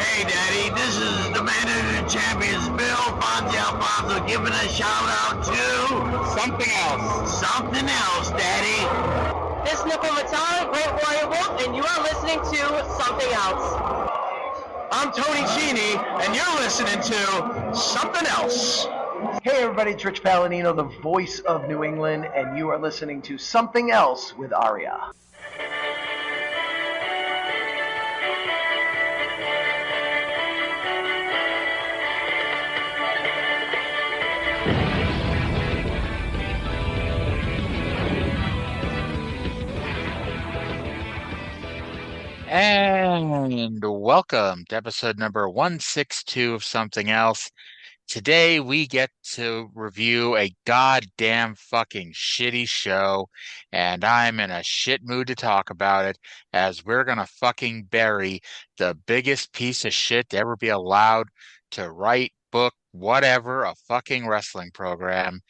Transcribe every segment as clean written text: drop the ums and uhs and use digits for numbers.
Hey, Daddy, this is the man of the champions, Bill Fonzie Alfonso, giving a shout out to Something else. something else, Daddy. This is Nicole Matara, Great Warrior Wolf, and you are listening to Something Else. I'm Tony Schiavone, and you're listening to Something Else. Hey everybody, it's Rich Palladino, the voice of New England, and you are listening to Something Else with Arya. And welcome to episode number 162 of Something Else. Today we get to review a goddamn fucking shitty show, and I'm in a shit mood to talk about it, as we're gonna fucking bury the biggest piece of shit to ever be allowed to write, book, whatever, a fucking wrestling program.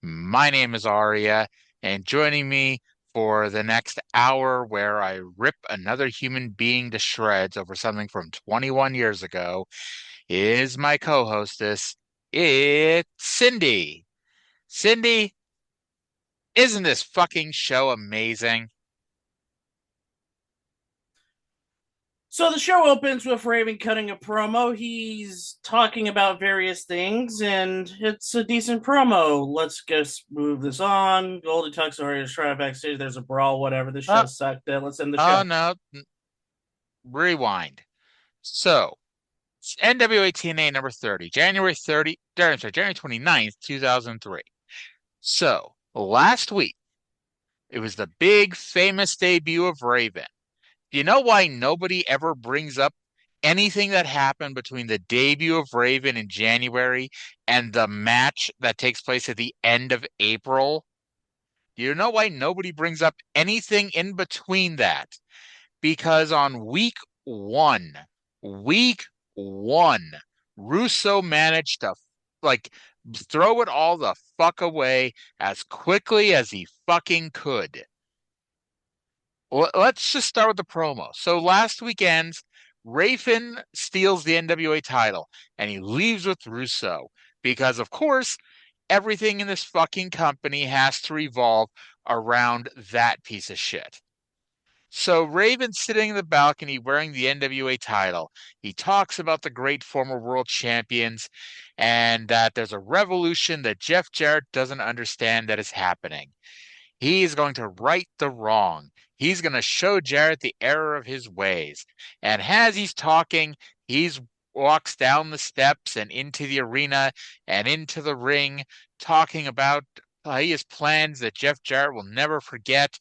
My name is Arya, and joining me for the next hour where I rip another human being to shreds over something from 21 years ago is my co-hostess. It's Cyndi. Cyndi, isn't this fucking show amazing? So the show opens with Raven cutting a promo. He's talking about various things, and it's a decent promo. Let's just move this on. Goldie Tuck's already trying backstage. There's a brawl, whatever. The show sucked. Let's end the show. Oh, no. Rewind. So, NWA TNA number 30, January 29th, 2003. So, last week, it was the big famous debut of Raven. Do you know why nobody ever brings up anything that happened between the debut of Raven in January and the match that takes place at the end of April? Do you know why nobody brings up anything in between that? Because on week one, Russo managed to throw it all the fuck away as quickly as he fucking could. Let's just start with the promo. So last weekend, Raven steals the NWA title and he leaves with Russo because, of course, everything in this fucking company has to revolve around that piece of shit. So Raven's sitting in the balcony wearing the NWA title. He talks about the great former world champions and that there's a revolution that Jeff Jarrett doesn't understand that is happening. He is going to right the wrong. He's going to show Jarrett the error of his ways. And as he's talking, he walks down the steps and into the arena and into the ring, talking about his plans that Jeff Jarrett will never forget,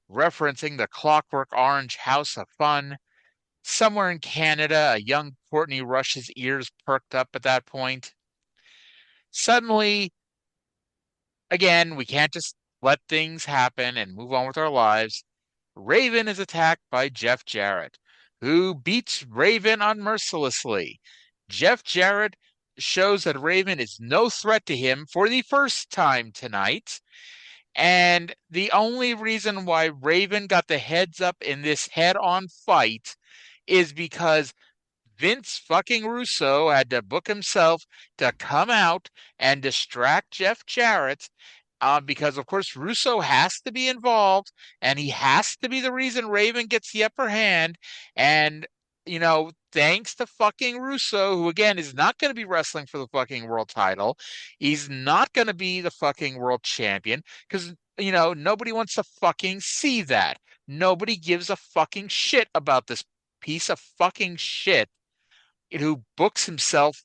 referencing the Clockwork Orange House of Fun. Somewhere in Canada, a young Courtney Rush's ears perked up at that point. Suddenly, again, we can't just let things happen and move on with our lives. Raven is attacked by Jeff Jarrett, who beats Raven unmercilessly. Jeff Jarrett shows that Raven is no threat to him for the first time tonight. And the only reason why Raven got the heads up in this head-on fight is because Vince fucking Russo had to book himself to come out and distract Jeff Jarrett. Because, of course, Russo has to be involved, and he has to be the reason Raven gets the upper hand. And, thanks to fucking Russo, who, again, is not going to be wrestling for the fucking world title. He's not going to be the fucking world champion because, nobody wants to fucking see that. Nobody gives a fucking shit about this piece of fucking shit who books himself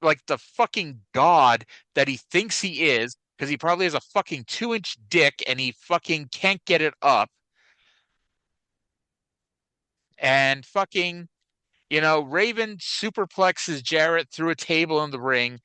like the fucking god that he thinks he is. Because he probably has a fucking 2-inch dick and he fucking can't get it up. And fucking, Raven superplexes Jarrett through a table in the ring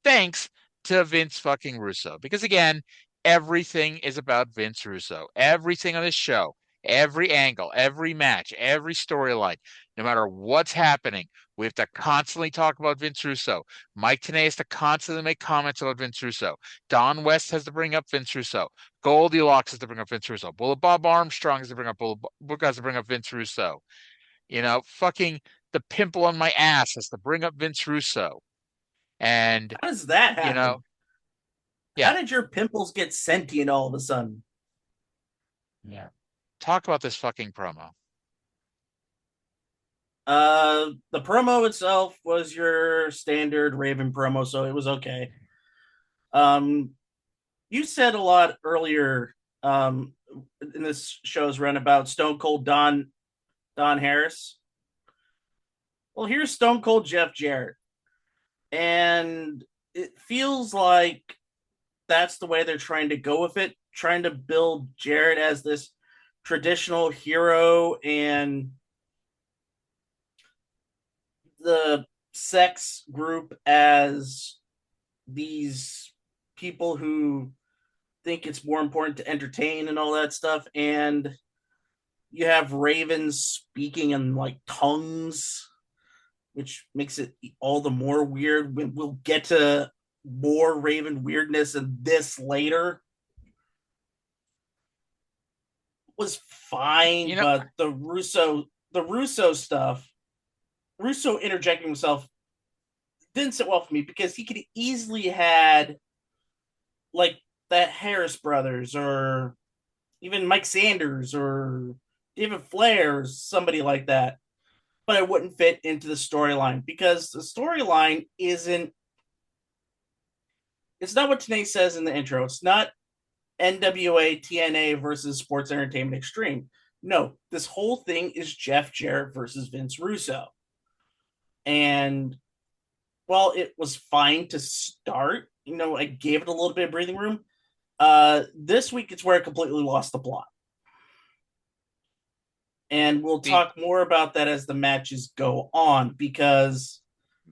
thanks to Vince fucking Russo. Because again, everything is about Vince Russo. Everything on this show, every angle, every match, every storyline, no matter what's happening, we have to constantly talk about Vince Russo. Mike Tenay has to constantly make comments about Vince Russo. Don West has to bring up Vince Russo. Goldilocks has to bring up Vince Russo. Bullet Bob Armstrong has to bring up Vince Russo. Fucking the pimple on my ass has to bring up Vince Russo. And, How does that happen? you know, How did your pimples get sentient all of a sudden? Yeah. Talk about this fucking promo. The promo itself was your standard Raven promo, so it was okay. You said a lot earlier in this show's run about Stone Cold Don Harris. Well, here's Stone Cold Jeff Jarrett. And it feels like that's the way they're trying to go with it, trying to build Jarrett as this traditional hero and the sex group as these people who think it's more important to entertain and all that stuff. And you have Raven speaking in like tongues, which makes it all the more weird. We'll get to more Raven weirdness and this later. Was fine, but the Russo stuff, Russo interjecting himself didn't sit well for me because he could easily had like that Harris brothers or even Mike Sanders or David Flair or somebody like that, but it wouldn't fit into the storyline because the storyline isn't. It's not what Tenay says in the intro. It's not NWA TNA versus Sports Entertainment Extreme. No, this whole thing is Jeff Jarrett versus Vince Russo. And while it was fine to start, I gave it a little bit of breathing room. This week, it's where it completely lost the plot. And we'll talk more about that as the matches go on because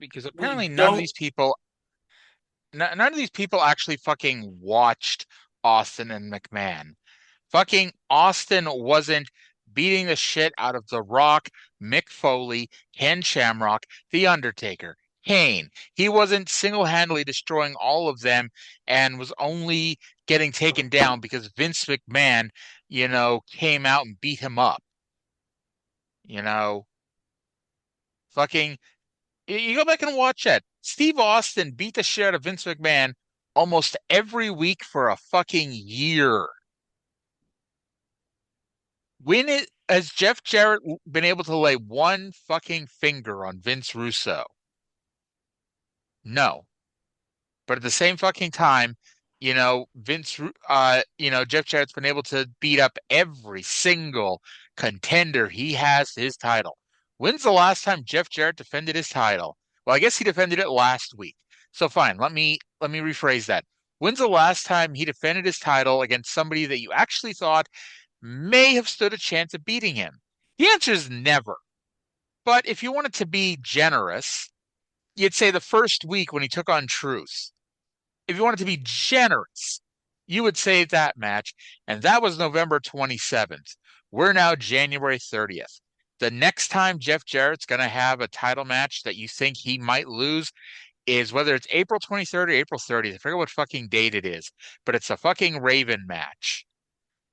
apparently none of these people actually fucking watched Austin and McMahon. Fucking Austin wasn't beating the shit out of The Rock, Mick Foley, Ken Shamrock, The Undertaker, Kane. He wasn't single-handedly destroying all of them and was only getting taken down because Vince McMahon, came out and beat him up. Fucking, you go back and watch that. Steve Austin beat the shit out of Vince McMahon almost every week for a fucking year. When has Jeff Jarrett been able to lay one fucking finger on Vince Russo? No. But at the same fucking time, Jeff Jarrett's been able to beat up every single contender he has to his title. When's the last time Jeff Jarrett defended his title? Well, I guess he defended it last week. So fine, let me rephrase that. When's the last time he defended his title against somebody that you actually thought may have stood a chance of beating him? The answer is never. But if you wanted to be generous, you'd say the first week when he took on Truth. If you wanted to be generous, you would say that match, and that was November 27th. We're now January 30th. The next time Jeff Jarrett's going to have a title match that you think he might lose is whether it's April 23rd or April 30th. I forget what fucking date it is, but it's a fucking Raven match.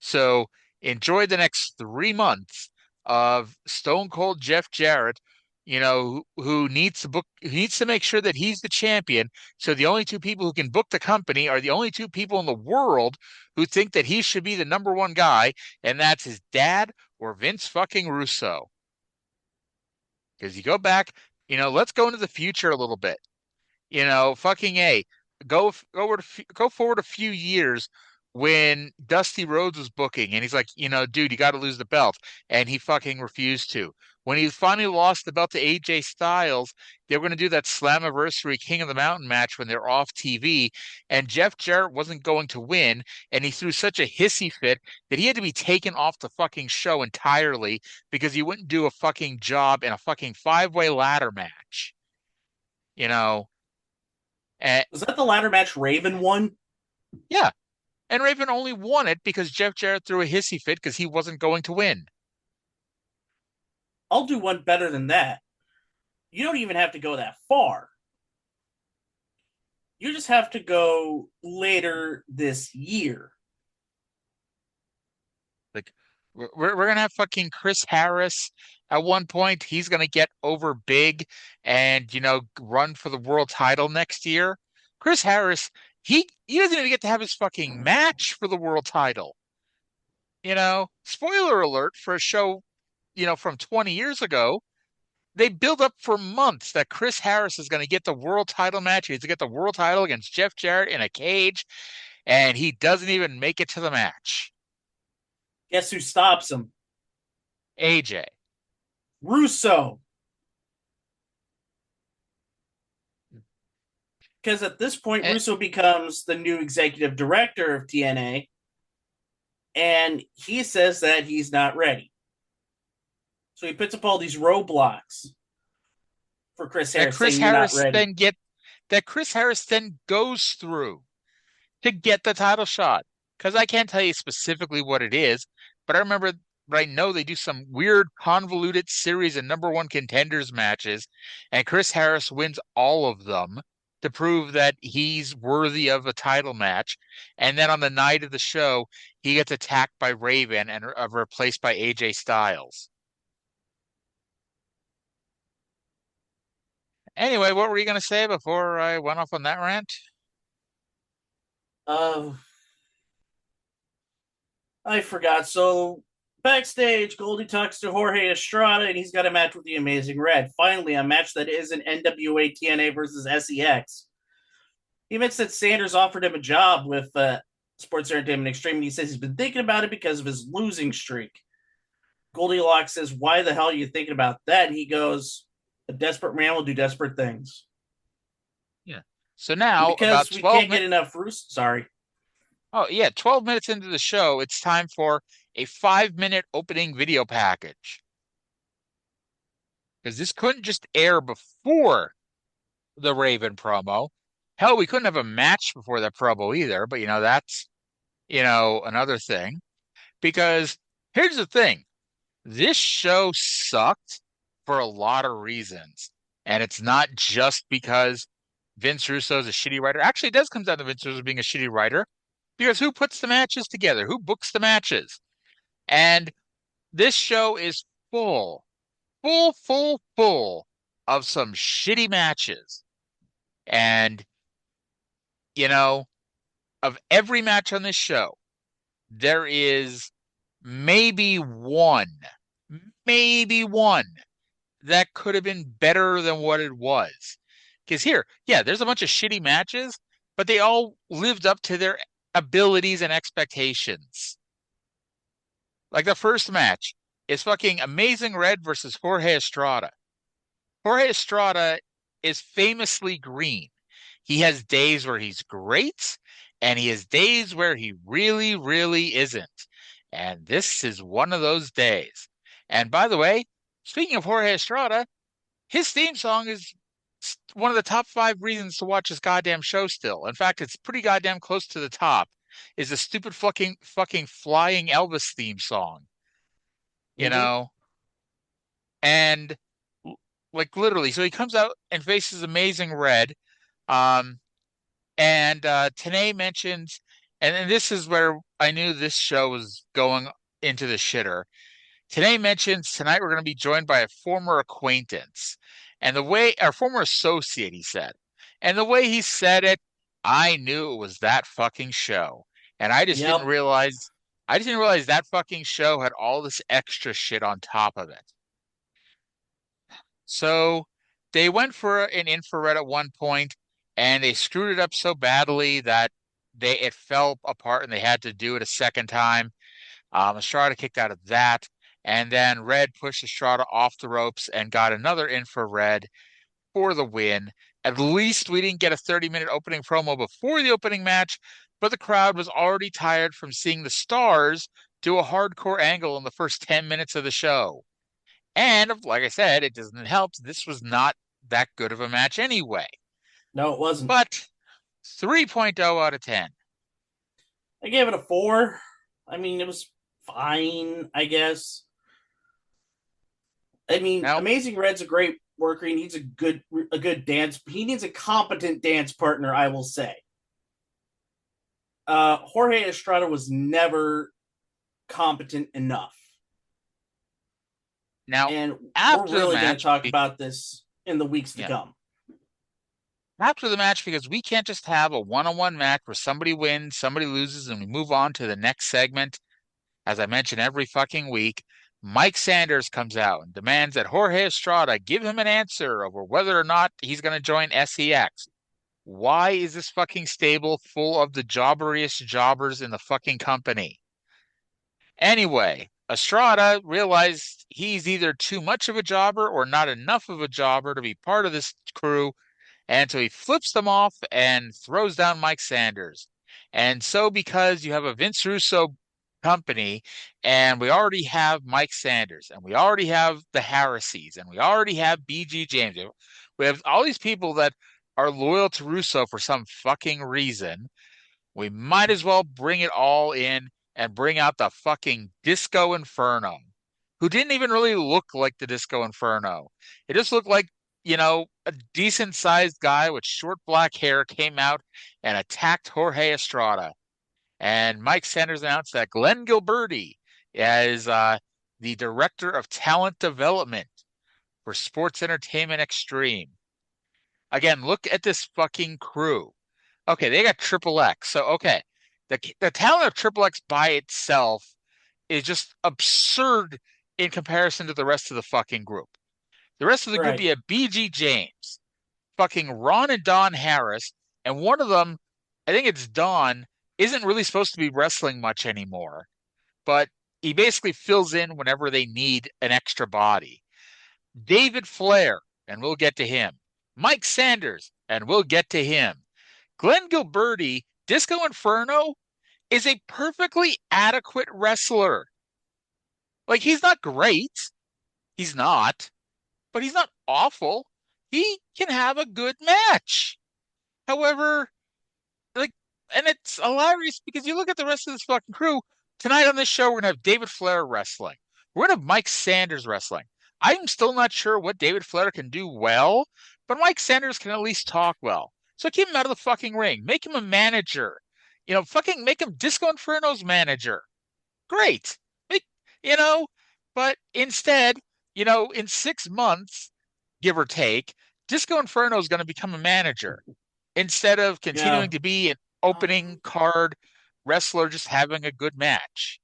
So enjoy the next 3 months of Stone Cold Jeff Jarrett, who needs to make sure that he's the champion. So the only two people who can book the company are the only two people in the world who think that he should be the number one guy, and that's his dad or Vince fucking Russo. Because you go back, let's go into the future a little bit. Fucking A. Go forward a few years when Dusty Rhodes was booking, and he's like, dude, you got to lose the belt, and he fucking refused to. When he finally lost the belt to AJ Styles, they were going to do that Slammiversary King of the Mountain match when they're off TV, and Jeff Jarrett wasn't going to win, and he threw such a hissy fit that he had to be taken off the fucking show entirely because he wouldn't do a fucking job in a fucking 5-way ladder match. Was that the ladder match Raven won? Yeah. And Raven only won it because Jeff Jarrett threw a hissy fit because he wasn't going to win. I'll do one better than that. You don't even have to go that far. You just have to go later this year. We're gonna have fucking Chris Harris at one point. He's gonna get over big and run for the world title next year. Chris Harris, he doesn't even get to have his fucking match for the world title. Spoiler alert for a show, from 20 years ago. They build up for months that Chris Harris is going to get the world title match. He's going to get the world title against Jeff Jarrett in a cage, and he doesn't even make it to the match. Guess who stops him? AJ. Russo. Because at this point, Russo becomes the new executive director of TNA, and he says that he's not ready. So he puts up all these roadblocks for Chris Harris. That Chris Harris then goes through to get the title shot. Because I can't tell you specifically what it is, but I know they do some weird convoluted series of number one contenders matches, and Chris Harris wins all of them to prove that he's worthy of a title match. And then on the night of the show, he gets attacked by Raven and replaced by AJ Styles. Anyway, what were you going to say before I went off on that rant? I forgot. So backstage, Goldie talks to Jorge Estrada, and he's got a match with the Amazing Red. Finally, a match that is an NWA TNA versus SEX. He admits that Sanders offered him a job with Sports Entertainment Extreme, and he says he's been thinking about it because of his losing streak. Goldilocks says, "Why the hell are you thinking about that?" And he goes, "A desperate man will do desperate things." Yeah. So now, because about we 12 can't get enough Russo. Sorry. Oh, yeah. 12 minutes into the show, it's time for a 5-minute opening video package. Because this couldn't just air before the Raven promo. Hell, we couldn't have a match before that promo either. But, that's, another thing. Because here's the thing. This show sucked for a lot of reasons. And it's not just because Vince Russo is a shitty writer. Actually, it does come down to Vince Russo being a shitty writer. Because who puts the matches together? Who books the matches? And this show is full of some shitty matches. And, of every match on this show, there is maybe one that could have been better than what it was. Because there's a bunch of shitty matches, but they all lived up to their abilities and expectations. Like the first match is fucking Amazing Red versus Jorge Estrada. Jorge Estrada is famously green. He has days where he's great, and he has days where he really, really isn't. And this is one of those days. And by the way, speaking of Jorge Estrada, his theme song is one of the top 5 reasons to watch this goddamn show still. In fact, it's pretty goddamn close to the top. Is the stupid fucking flying Elvis theme song. And like literally, so he comes out and faces Amazing Red. And Tenay mentions, and this is where I knew this show was going into the shitter. Tenay mentions tonight we're going to be joined by a former acquaintance. And our former associate, he said. And the way he said it, I knew it was that fucking show. And I just didn't realize that fucking show had all this extra shit on top of it. So they went for an infrared at one point, and they screwed it up so badly that it fell apart and they had to do it a second time. Estrada kicked out of that. And then Red pushed Estrada off the ropes and got another infrared for the win. At least we didn't get a 30-minute opening promo before the opening match, but the crowd was already tired from seeing the Stars do a hardcore angle in the first 10 minutes of the show. And, like I said, it doesn't help. This was not that good of a match anyway. No, it wasn't. But 3.0 out of 10. I gave it a 4. I mean, it was fine, I guess. I mean, Amazing Red's a great worker. He needs a good dance. He needs a competent dance partner, I will say. Jorge Estrada was never competent enough. Now, And after we're really the going to match, talk about this in the weeks to come. after the match, because we can't just have a one-on-one match where somebody wins, somebody loses, and we move on to the next segment. As I mention every fucking week, Mike Sanders comes out and demands that Jorge Estrada give him an answer over whether or not he's going to join SEX. Why is this fucking stable full of the jobberiest jobbers in the fucking company? Anyway, Estrada realized he's either too much of a jobber or not enough of a jobber to be part of this crew, and so he flips them off and throws down Mike Sanders. And so, because you have a Vince Russo company, and we already have Mike Sanders, and we already have the Harrises, and we already have BG James, we have all these people that are loyal to Russo for some fucking reason. We might as well bring it all in and bring out the fucking Disco Inferno, who didn't even really look like the Disco Inferno. It just looked like, a decent sized guy with short black hair came out and attacked Jorge Estrada. And Mike Sanders announced that Glenn Gilberti is the director of talent development for Sports Entertainment Extreme. Again, look at this fucking crew. Okay, they got Triple X. So, okay, the talent of Triple X by itself is just absurd in comparison to the rest of the fucking group. The rest of the group, you have BG James, fucking Ron and Don Harris, and one of them, I think it's Don, isn't really supposed to be wrestling much anymore, but he basically fills in whenever they need an extra body. David Flair, and we'll get to him. Mike Sanders, and we'll get to him. Glenn Gilberti, Disco Inferno, is a perfectly adequate wrestler. Like, he's not great. He's not. But he's not awful. He can have a good match. However, and it's hilarious because you look at the rest of this fucking crew. Tonight on this show, we're going to have David Flair wrestling. We're going to have Mike Sanders wrestling. I'm still not sure what David Flair can do well, but Mike Sanders can at least talk well. So keep him out of the fucking ring. Make him a manager. Fucking make him Disco Inferno's manager. Great. But instead, in 6 months, give or take, Disco Inferno is going to become a manager instead of continuing to be an opening card wrestler just having a good match.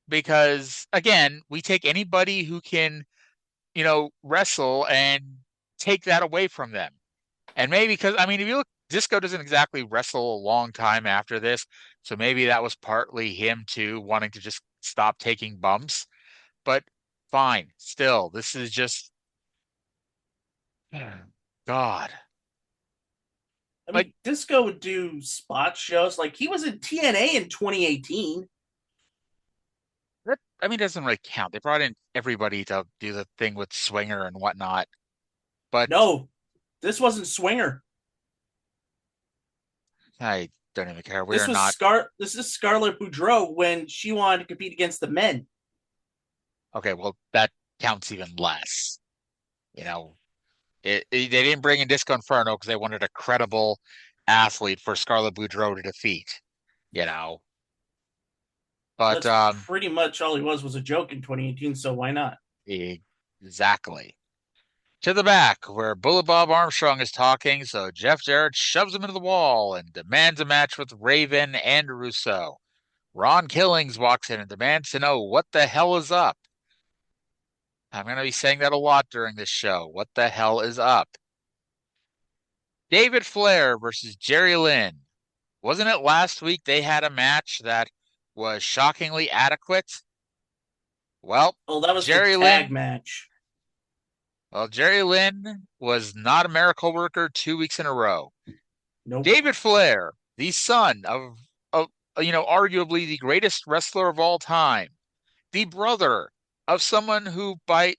Because again, we take anybody who can, wrestle and take that away from them. And maybe because, if you look, Disco doesn't exactly wrestle a long time after this. So maybe that was partly him too, wanting to just stop taking bumps. But fine. Still, this is just, God. Disco would do spot shows. Like, he was in TNA in 2018. That, it doesn't really count. They brought in everybody to do the thing with Swinger and whatnot. But no, this wasn't Swinger. I don't even care. This is Scarlett Boudreaux when she wanted to compete against the men. Okay, well, that counts even less. They didn't bring in Disco Inferno because they wanted a credible athlete for Scarlett Boudreaux to defeat. But that's pretty much all he was a joke in 2018. So why not? Exactly. To the back, where Bullet Bob Armstrong is talking, so Jeff Jarrett shoves him into the wall and demands a match with Raven and Russo. Ron Killings walks in and demands to know what the hell is up. I'm going to be saying that a lot during this show. What the hell is up? David Flair versus Jerry Lynn. Wasn't it last week they had a match that was shockingly adequate? Well, that was Jerry the tag match. Well, Jerry Lynn was not a miracle worker 2 weeks in a row. Nope. David Flair, the son of arguably the greatest wrestler of all time, the brother of someone who the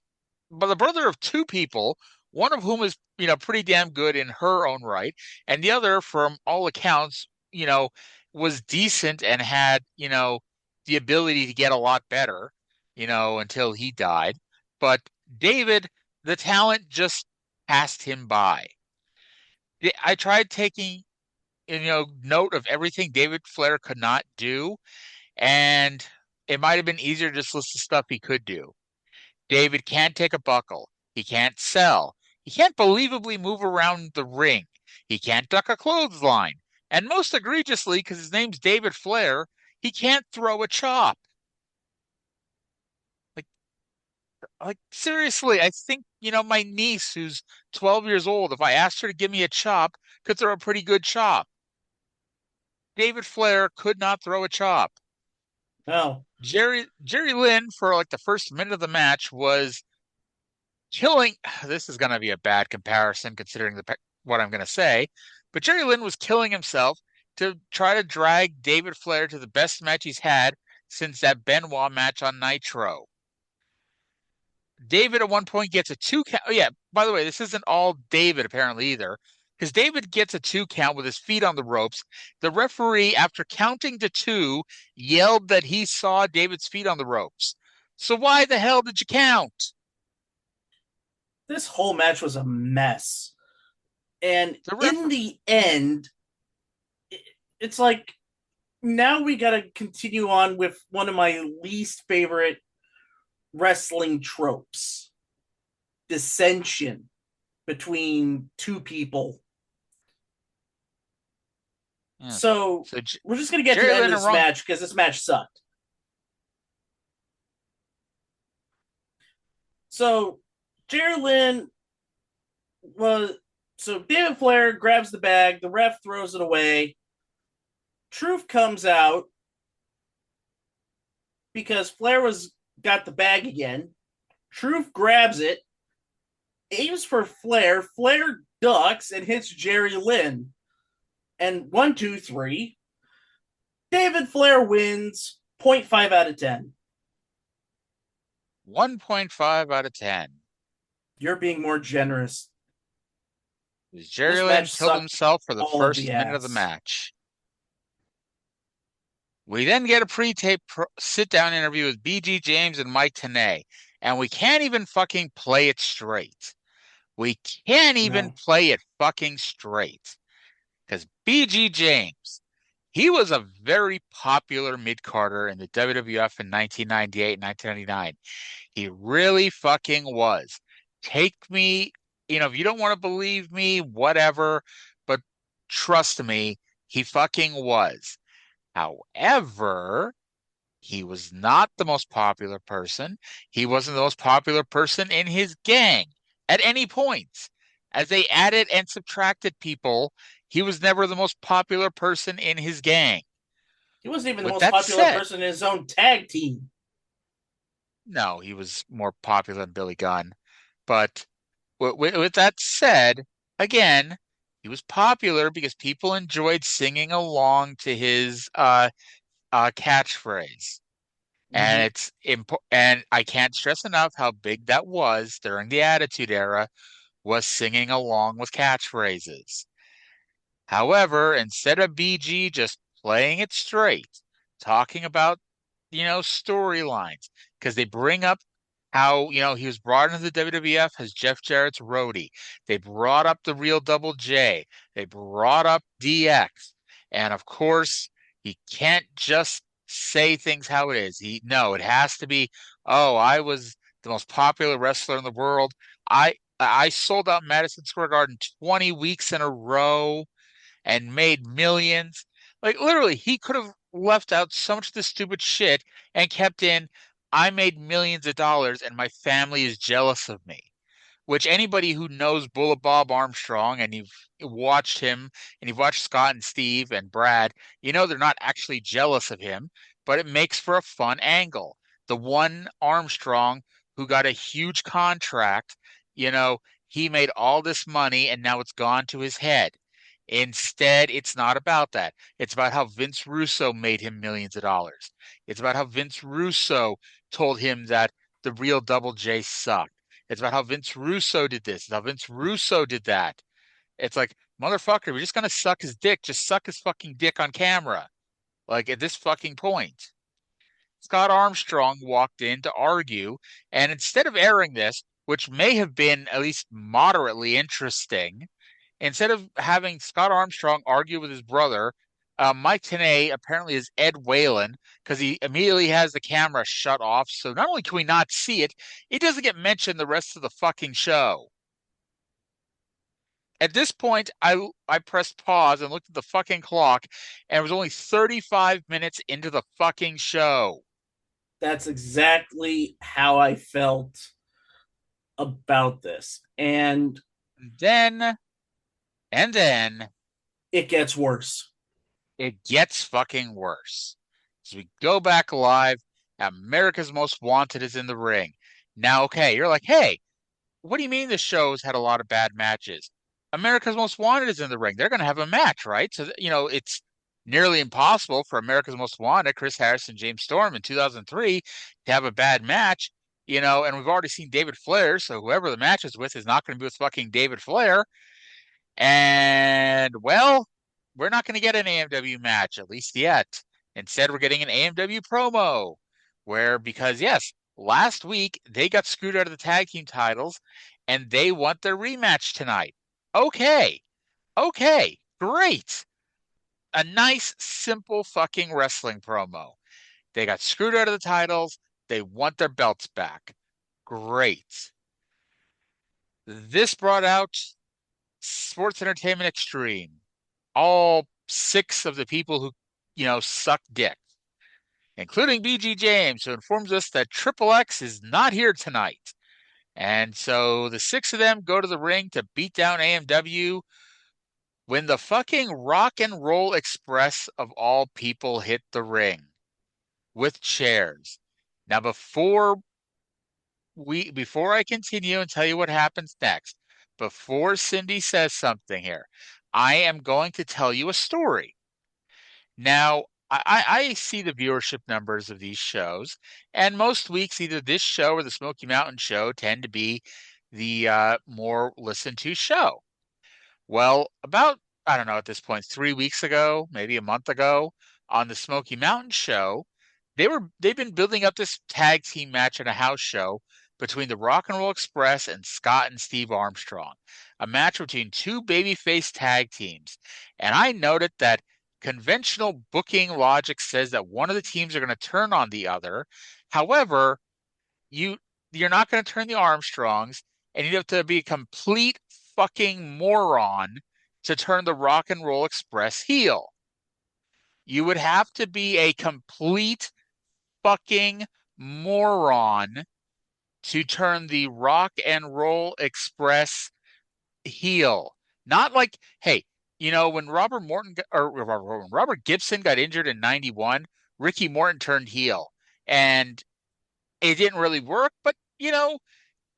brother of two people, one of whom is, pretty damn good in her own right, and the other, from all accounts, was decent and had, the ability to get a lot better, until he died. But David, the talent, just passed him by. I tried taking, note of everything David Flair could not do, and it might have been easier to just list the stuff he could do. David can't take a buckle. He can't sell. He can't believably move around the ring. He can't duck a clothesline. And most egregiously, because his name's David Flair, he can't throw a chop. Like seriously, I think, my niece who's 12 years old, if I asked her to give me a chop, could throw a pretty good chop. David Flair could not throw a chop. No. Jerry Lynn, for like the first minute of the match, was killing. This is going to be a bad comparison considering what I'm going to say, but Jerry Lynn was killing himself to try to drag David Flair to the best match he's had since that Benoit match on Nitro. David at one point gets a 2 count. Oh, yeah, by the way, this isn't all David apparently either, because David gets a 2 count with his feet on the ropes. The referee, after counting to 2, yelled that he saw David's feet on the ropes. So why the hell did you count? This whole match was a mess. And in the end, it's like, now we got to continue on with one of my least favorite wrestling tropes: dissension between two people. Yeah. So we're just going to get to the end of this match because this match sucked. So Jerry Lynn so David Flair grabs the bag, the ref throws it away. Truth comes out because Flair got the bag again. Truth grabs it, aims for Flair. Flair ducks and hits Jerry Lynn. And 1, 2, 3. David Flair wins 0.5 out of 10. 1.5 out of 10. You're being more generous. Jerry Lynn killed himself for the first minute of the match. We then get a pre-tape sit-down interview with BG James and Mike Tenay, and we can't even fucking play it straight. We can't even play it fucking straight. Because BG James, he was a very popular mid-carder in the WWF in 1998 and 1999. He really fucking was. Take me, if you don't want to believe me, whatever, but trust me, he fucking was. However, he was not the most popular person. He wasn't the most popular person in his gang at any point. As they added and subtracted people, he was never the most popular person in his gang. He wasn't even the most popular person in his own tag team. No, he was more popular than Billy Gunn. But with that said, again, he was popular because people enjoyed singing along to his catchphrase. Mm-hmm. And I can't stress enough how big that was during the Attitude Era, was singing along with catchphrases. However, instead of BG just playing it straight, talking about, storylines, because they bring up how, he was brought into the WWF as Jeff Jarrett's roadie. They brought up the real Double J. They brought up DX. And of course, he can't just say things how it is. It has to be, I was the most popular wrestler in the world. I sold out Madison Square Garden 20 weeks in a row and made millions. Like, literally, he could have left out so much of this stupid shit and kept in, I made millions of dollars and my family is jealous of me. Which anybody who knows Bullet Bob Armstrong, and you've watched him, and you've watched Scott and Steve and Brad, they're not actually jealous of him, but it makes for a fun angle. The one Armstrong who got a huge contract, he made all this money and now it's gone to his head. Instead, it's not about that. It's about how Vince Russo made him millions of dollars. It's about how Vince Russo told him that the real Double J sucked. It's about how Vince Russo did this. It's how Vince Russo did that. It's like, motherfucker, we're just going to suck his dick. Just suck his fucking dick on camera. Like, at this fucking point. Scott Armstrong walked in to argue, and instead of airing this, which may have been at least moderately interesting, instead of having Scott Armstrong argue with his brother, Mike Tenay apparently is Ed Whalen because he immediately has the camera shut off. So not only can we not see it, it doesn't get mentioned the rest of the fucking show. At this point, I pressed pause and looked at the fucking clock, and it was only 35 minutes into the fucking show. That's exactly how I felt about this. And then it gets worse. it gets fucking worse. As we go back live, America's Most Wanted is in the ring. Now, okay, you're like, hey, what do you mean the show's had a lot of bad matches? America's Most Wanted is in the ring. They're going to have a match, right? So, it's nearly impossible for America's Most Wanted, Chris Harrison, James Storm in 2003 to have a bad match, and we've already seen David Flair, so whoever the match is with is not going to be with fucking David Flair. And, well, we're not going to get an AMW match, at least yet. Instead, we're getting an AMW promo because, yes, last week they got screwed out of the tag team titles and they want their rematch tonight. Okay, great. A nice, simple fucking wrestling promo. They got screwed out of the titles. They want their belts back. Great. This brought out Sports Entertainment Extreme. All 6 of the people who, suck dick, including BG James, who informs us that Triple X is not here tonight. And so the 6 of them go to the ring to beat down AMW when the fucking Rock and Roll Express of all people hit the ring with chairs. Now, before I continue and tell you what happens next, before Cyndi says something here, I am going to tell you a story. Now, I see the viewership numbers of these shows, and most weeks either this show or the Smoky Mountain show tend to be the more listened to show. Well, about, I don't know, at this point, 3 weeks ago, maybe a month ago, on the Smoky Mountain show, they've been building up this tag team match at a house show between the Rock and Roll Express and Scott and Steve Armstrong, a match between 2 babyface tag teams. And I noted that conventional booking logic says that one of the teams are going to turn on the other. However, you're not going to turn the Armstrongs, and you have to be a complete fucking moron to turn the Rock and Roll Express heel. You would have to be a complete fucking moron to turn the Rock and Roll Express heel. Not like, hey, when Robert Gibson got injured in 91, Ricky Morton turned heel. And it didn't really work, but,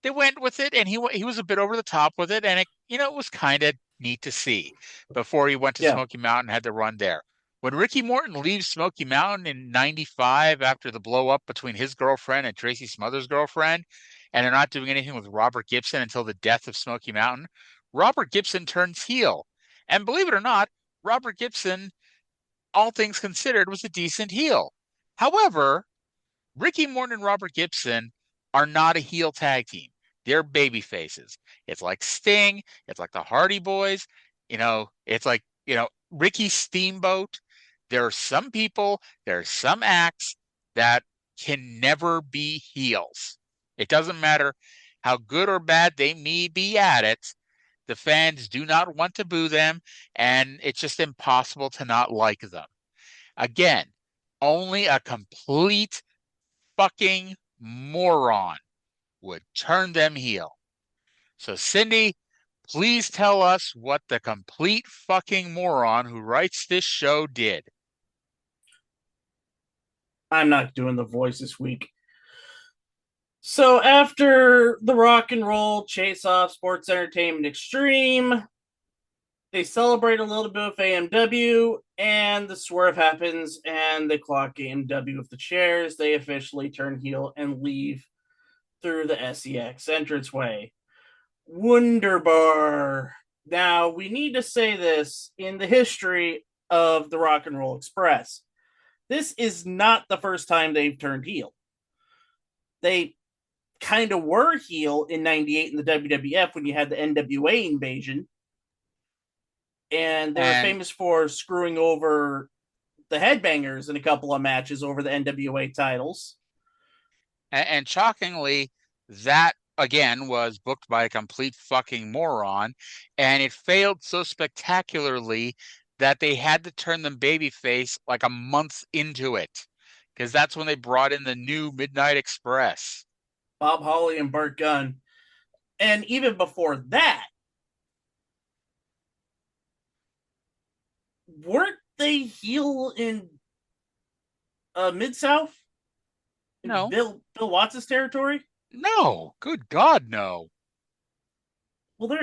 they went with it, and he was a bit over the top with it, and it was kind of neat to see before he went to Smoky Mountain, had to run there. When Ricky Morton leaves Smoky Mountain in 95 after the blow up between his girlfriend and Tracy Smothers' girlfriend, and they're not doing anything with Robert Gibson until the death of Smoky Mountain, Robert Gibson turns heel. And believe it or not, Robert Gibson, all things considered, was a decent heel. However, Ricky Morton and Robert Gibson are not a heel tag team. They're baby faces. It's like Sting. It's like the Hardy Boys. It's like, Ricky Steamboat. There are some people, there are some acts that can never be heels. It doesn't matter how good or bad they may be at it. The fans do not want to boo them, and it's just impossible to not like them. Again, only a complete fucking moron would turn them heel. So, Cyndi, please tell us what the complete fucking moron who writes this show did. I'm not doing the voice this week. So after the Rock and Roll Chase Off Sports Entertainment Extreme, they celebrate a little bit of AMW, and the swerve happens, and they clock AMW with the chairs. They officially turn heel and leave through the SEX entranceway. Wunderbar. Now, we need to say this in the history of the Rock and Roll Express. This is not the first time they've turned heel. They kind of were heel in 98 in the WWF when you had the NWA invasion. And they were And famous for screwing over the Headbangers in a couple of matches over the NWA titles. and shockingly, that again was booked by a complete fucking moron, and it failed so spectacularly that they had to turn them babyface like a month into it, because that's when they brought in the new Midnight Express. Bob Holly and Bart Gunn. And even before that, weren't they heel in Mid-South? No, Bill Watts' territory? no, good God, no. Well,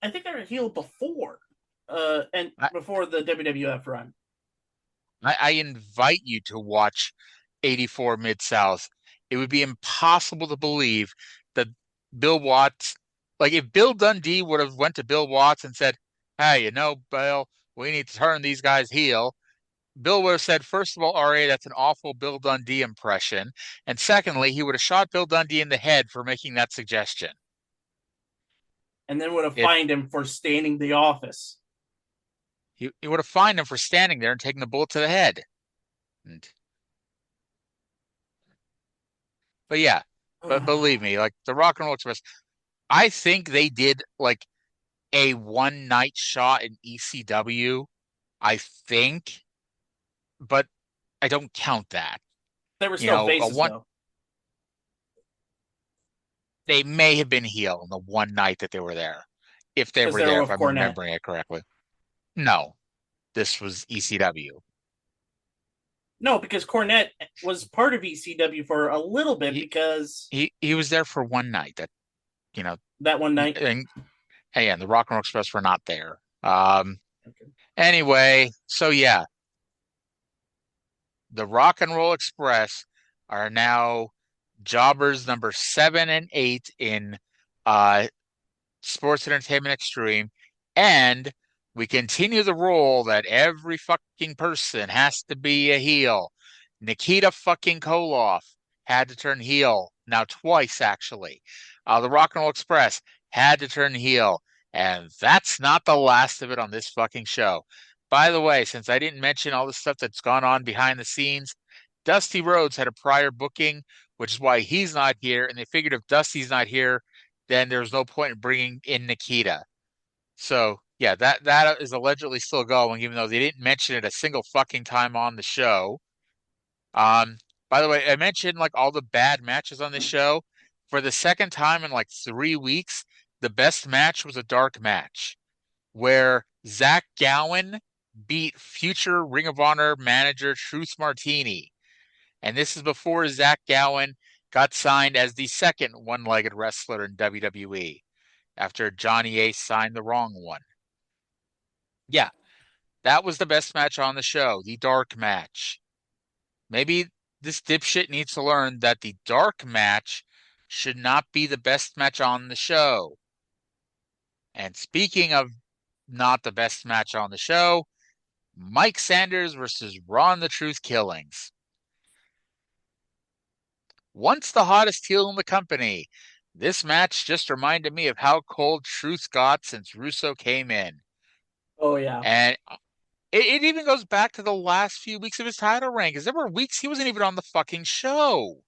I think they were heel before, and I, before the WWF run. I invite you to watch 84 Mid South. It would be impossible to believe that Bill Watts, like if Bill Dundee would have went to Bill Watts and said, "Hey, Bill, we need to turn these guys heel." Bill would have said, first of all, Arya, that's an awful Bill Dundee impression. And secondly, he would have shot Bill Dundee in the head for making that suggestion. And then would have It fined him for staining the office. he would have fined him for standing there and taking the bullet to the head. But yeah, but believe me, like the Rock and Roll Express, I think they did like a one night shot in ECW, I think, but I don't count that. They were still faces, though. They may have been heel on the one night that they were there, if they were there, if I'm remembering it correctly. No, this was ECW. No, because Cornette was part of ECW for a little bit because he was there for one night. That one night. And the Rock and Roll Express were not there. Anyway, so yeah, the Rock and Roll Express are now jobbers number 7 and 8 in Sports Entertainment Extreme, and we continue the rule that every fucking person has to be a heel. Nikita fucking Koloff had to turn heel, now twice actually. The Rock and Roll Express had to turn heel, and that's not the last of it on this fucking show. By the way, since I didn't mention all the stuff that's gone on behind the scenes, Dusty Rhodes had a prior booking, which is why he's not here, and they figured if Dusty's not here, then there's no point in bringing in Nikita. So yeah, that is allegedly still going, even though they didn't mention it a single fucking time on the show. By the way, I mentioned like all the bad matches on the show. For the second time in like 3 weeks, the best match was a dark match where Zach Gowen beat future Ring of Honor manager Truth Martini. And this is before Zach Gowen got signed as the second one-legged wrestler in WWE after Johnny Ace signed the wrong one. Yeah, that was the best match on the show, the dark match. Maybe this dipshit needs to learn that the dark match should not be the best match on the show. And speaking of not the best match on the show, Mike Sanders versus Ron the Truth Killings. Once the hottest heel in the company, this match just reminded me of how cold Truth got since Russo came in. Oh, yeah. And it even goes back to the last few weeks of his title reign, because there were weeks he wasn't even on the fucking show.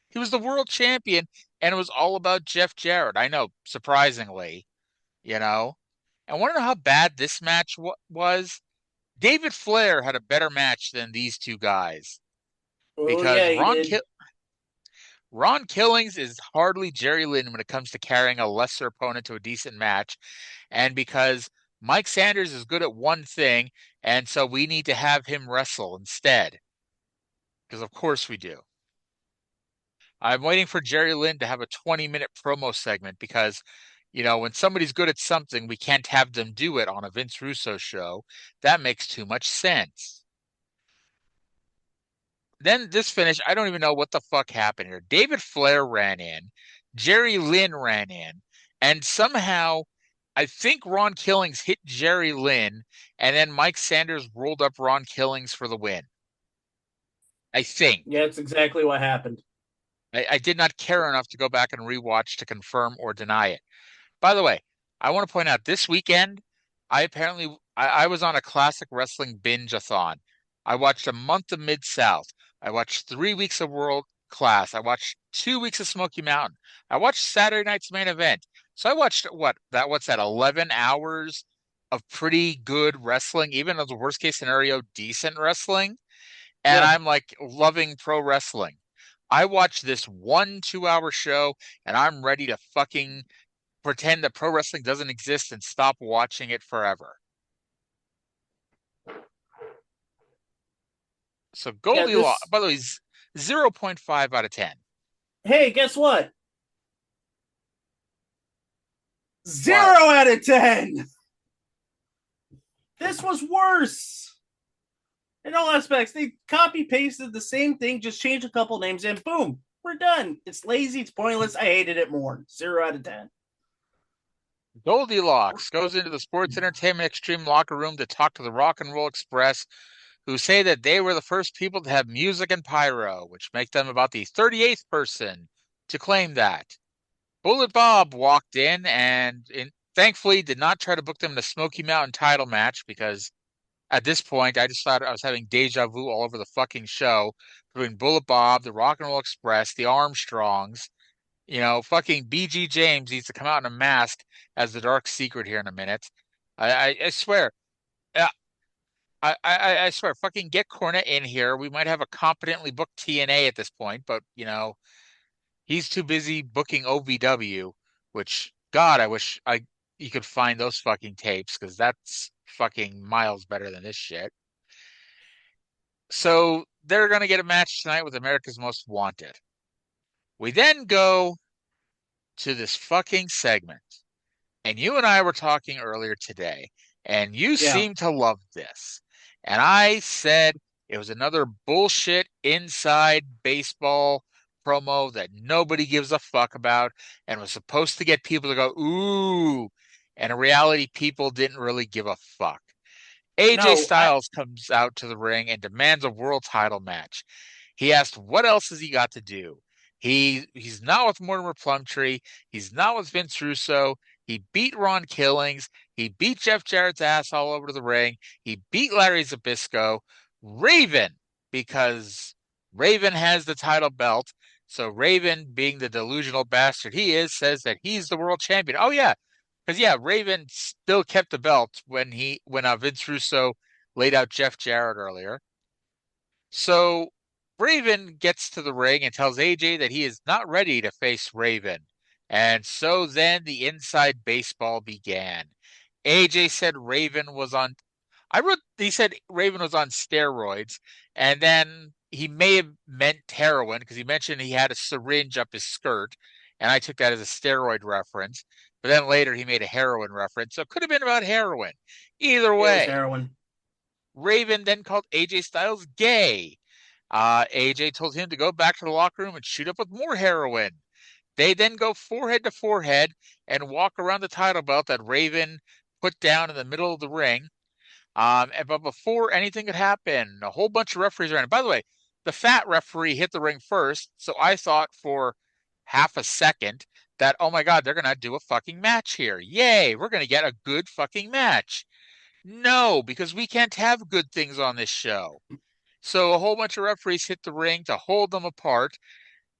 He was the world champion, and it was all about Jeff Jarrett. I know, surprisingly, And want to know how bad this match was? David Flair had a better match than these two guys. Because Ron Killings is hardly Jerry Lynn when it comes to carrying a lesser opponent to a decent match. And because Mike Sanders is good at one thing, and so we need to have him wrestle instead. Because of course we do. I'm waiting for Jerry Lynn to have a 20-minute promo segment because, when somebody's good at something, we can't have them do it on a Vince Russo show. That makes too much sense. Then this finish, I don't even know what the fuck happened here. David Flair ran in, Jerry Lynn ran in, and somehow I think Ron Killings hit Jerry Lynn, and then Mike Sanders rolled up Ron Killings for the win. I think. Yeah, that's exactly what happened. I did not care enough to go back and rewatch to confirm or deny it. By the way, I want to point out this weekend, I was on a classic wrestling binge-a-thon. I watched a month of Mid-South. I watched 3 weeks of World Class. I watched 2 weeks of Smoky Mountain. I watched Saturday night's main event. So I watched what's that, 11 hours of pretty good wrestling, even as the worst case scenario, decent wrestling. And Yeah. I'm like loving pro wrestling. I watched this 1 2 hour show and I'm ready to fucking pretend that pro wrestling doesn't exist and stop watching it forever. So Yeah, Goldilocks, this. by the way, 0.5 out of 10. Hey, guess what? Zero What? out of 10. This was worse. In all aspects, they copy pasted the same thing, just changed a couple names, and boom, we're done. It's lazy, it's pointless. I hated it more. 0 out of 10. Goldilocks goes into the Sports Entertainment Extreme locker room to talk to the Rock and Roll Express, who say that they were the first people to have music and pyro, which make them about the 38th person to claim that. Bullet Bob walked in and thankfully did not try to book them in a Smoky Mountain title match because at this point I just thought I was having deja vu all over the fucking show between Bullet Bob, the Rock and Roll Express, the Armstrongs. Fucking BG James needs to come out in a mask as the Dark Secret here in a minute. I swear. I swear, fucking get Cornette in here. We might have a competently booked TNA at this point, but he's too busy booking OVW, which God, I wish you could find those fucking tapes because that's fucking miles better than this shit. So they're gonna get a match tonight with America's Most Wanted. We then go to this fucking segment. And you and I were talking earlier today, and you Yeah. seem to love this. And I said it was another bullshit inside baseball promo that nobody gives a fuck about and was supposed to get people to go, ooh. And in reality, people didn't really give a fuck. AJ No, Styles comes out to the ring and demands a world title match. He asked, what else has he got to do? He's not with Mortimer Plumtree. He's not with Vince Russo. He beat Ron Killings. He beat Jeff Jarrett's ass all over the ring. He beat Larry Zbyszko. Raven, because Raven has the title belt. So Raven, being the delusional bastard he is, says that he's the world champion. Oh yeah, because Raven still kept the belt when Vince Russo laid out Jeff Jarrett earlier. So Raven gets to the ring and tells AJ that he is not ready to face Raven. And so then the inside baseball began. AJ said Raven was on he said Raven was on steroids, and then he may have meant heroin because he mentioned he had a syringe up his skirt, and I took that as a steroid reference. But then later he made a heroin reference, so it could have been about heroin. Either it was way, heroin. Raven then called AJ Styles gay. AJ told him to go back to the locker room and shoot up with more heroin. They then go forehead to forehead and walk around the title belt that Raven put down in the middle of the ring. But before anything could happen, a whole bunch of referees ran. And by the way, the fat referee hit the ring first, so I thought for half a second that, oh my God, they're going to do a fucking match here. Yay, we're going to get a good fucking match. No, because we can't have good things on this show. So a whole bunch of referees hit the ring to hold them apart.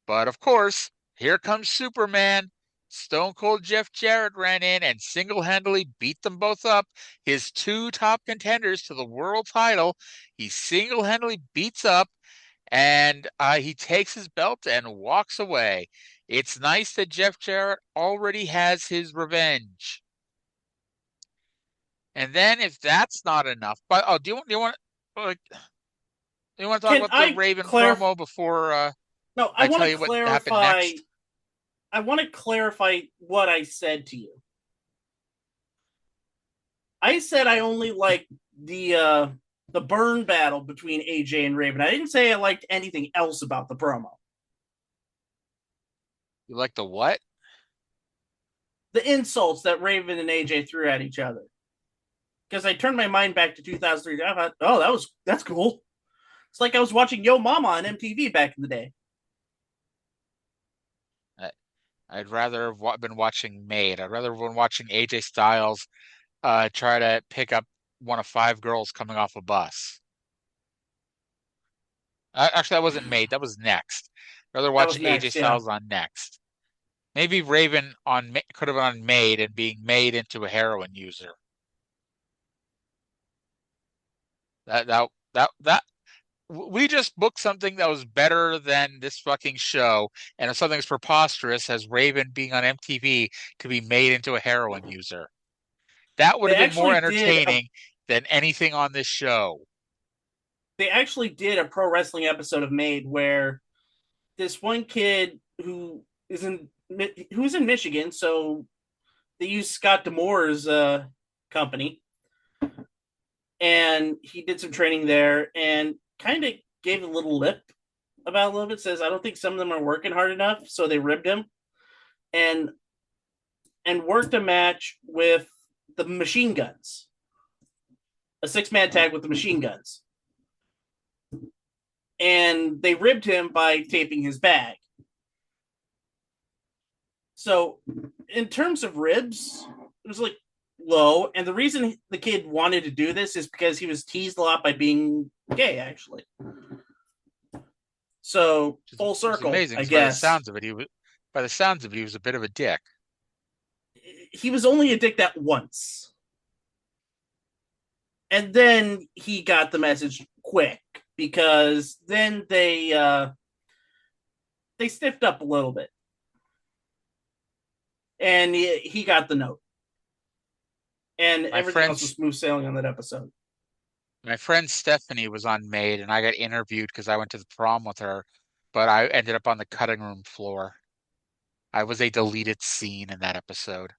But of course, here comes Superman. Stone Cold Jeff Jarrett ran in and single-handedly beat them both up. His two top contenders to the world title, he single-handedly beats up, and he takes his belt and walks away. It's nice that Jeff Jarrett already has his revenge. And then, if that's not enough, but do you want like do you want to talk Can about the I Raven clarify? promo before No, I I want tell to you what happened clarify. next? I want to clarify what I said to you. I said I only liked the burn battle between AJ and Raven. I didn't say I liked anything else about the promo. You like the what? The insults that Raven and AJ threw at each other. Because I turned my mind back to 2003. I thought, oh, that's cool. It's like I was watching Yo Mama on MTV back in the day. I'd rather have been watching Made. I'd rather have been watching AJ Styles try to pick up one of 5 girls coming off a bus. Actually, that wasn't Made. That was Next. I'd rather That watch was AJ Next, yeah. Styles on Next. Maybe Raven could have been on Made and being made into a heroin user. That we just booked something that was better than this fucking show, and if something as preposterous as Raven being on MTV to be made into a heroin user. That would They have been more actually did entertaining than anything on this show. they actually did a pro wrestling episode of Made where this one kid who's in Michigan, so they used Scott D'Amore's company, and he did some training there and kind of gave a little lip about a little bit. Says I don't think some of them are working hard enough, so they ribbed him and worked a match with the Machine Guns, a 6-man tag with the Machine Guns, and they ribbed him by taping his bag. So, in terms of ribs, it was like low. And the reason the kid wanted to do this is because he was teased a lot by being gay, actually. So, full circle, amazing. I guess. By the sounds of it, he was a bit of a dick. He was only a dick that once. And then he got the message quick because then they stiffed up a little bit. And he got the note. And everything else was smooth sailing on that episode. My friend Stephanie was on Made, and I got interviewed because I went to the prom with her, but I ended up on the cutting room floor. I was a deleted scene in that episode.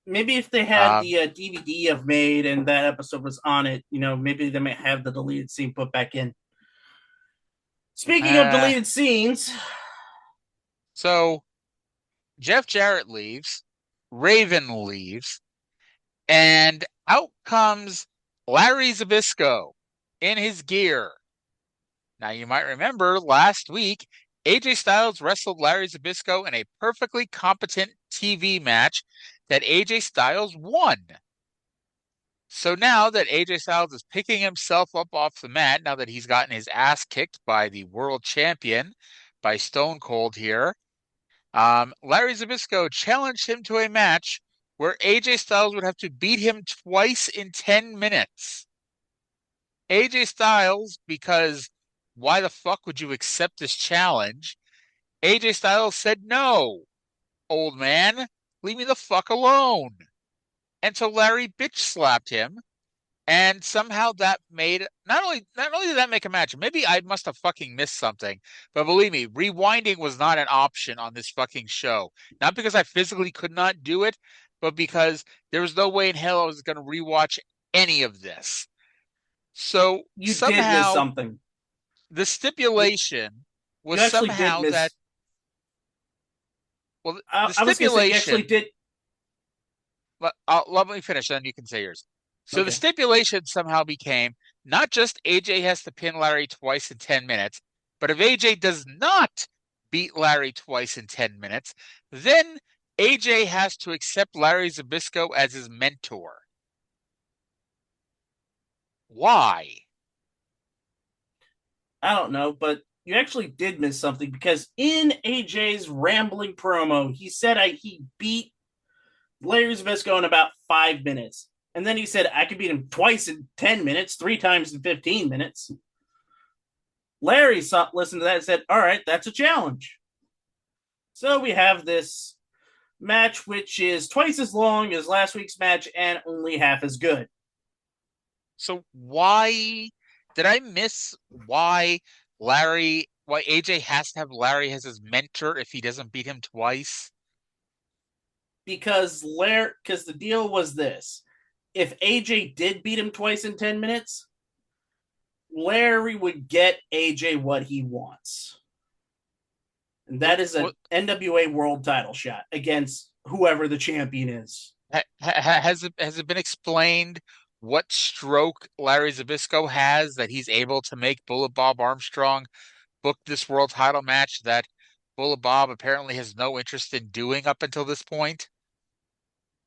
Maybe if they had the DVD of Made and that episode was on it, maybe they might have the deleted scene put back in. Speaking of deleted scenes. So, Jeff Jarrett leaves, Raven leaves, and out comes Larry Zbyszko in his gear. Now, you might remember last week, AJ Styles wrestled Larry Zbyszko in a perfectly competent TV match that AJ Styles won. So now that AJ Styles is picking himself up off the mat, now that he's gotten his ass kicked by the world champion, by Stone Cold here, Larry Zbyszko challenged him to a match where AJ Styles would have to beat him twice in 10 minutes. AJ Styles, because why the fuck would you accept this challenge? AJ Styles said, "No, old man, leave me the fuck alone." And so Larry bitch slapped him, and somehow that made not only did that make a match, maybe I must have fucking missed something, but believe me, rewinding was not an option on this fucking show. Not because I physically could not do it, but because there was no way in hell I was going to rewatch any of this. So you somehow did miss something. The stipulation was you actually somehow did miss... that. Well, I was going to say you actually did. Let me finish, then you can say yours. So okay. The stipulation somehow became not just AJ has to pin Larry twice in 10 minutes, but if AJ does not beat Larry twice in 10 minutes, then AJ has to accept Larry Zbyszko as his mentor. Why? I don't know, but you actually did miss something because in AJ's rambling promo, he said he beat Larry Zbyszko in about 5 minutes. And then he said, I could beat him twice in 10 minutes, 3 times in 15 minutes. Larry listened to that and said, all right, that's a challenge. So we have this match, which is twice as long as last week's match and only half as good. So why did I miss why AJ has to have Larry as his mentor if he doesn't beat him twice? Because the deal was this. If AJ did beat him twice in 10 minutes, Larry would get AJ what he wants. And that is an NWA world title shot against whoever the champion is. Has it been explained what stroke Larry Zbyszko has that he's able to make Bullet Bob Armstrong book this world title match that Bullet Bob apparently has no interest in doing up until this point?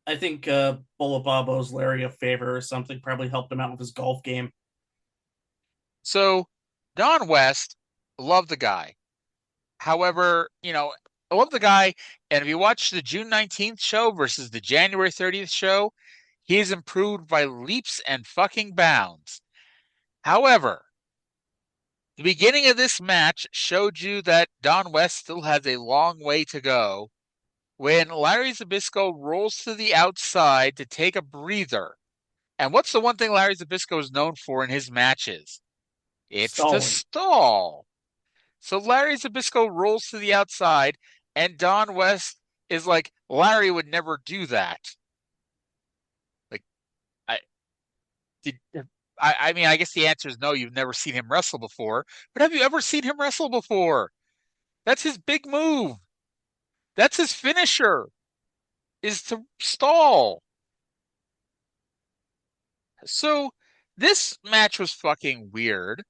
I think Bolabobo's Larry a favor or something probably helped him out with his golf game. So Don West, love the guy. However, I love the guy, and if you watch the June 19th show versus the January 30th show, he has improved by leaps and fucking bounds. However, the beginning of this match showed you that Don West still has a long way to go when Larry Zbyszko rolls to the outside to take a breather. And what's the one thing Larry Zbyszko is known for in his matches? It's to Stalling. stall. So Larry Zbyszko rolls to the outside, and Don West is like, Larry would never do that. Like, I did. I mean, I guess the answer is no. You've never seen him wrestle before, but have you ever seen him wrestle before? That's his big move. That's his finisher, is to stall. So this match was fucking weird.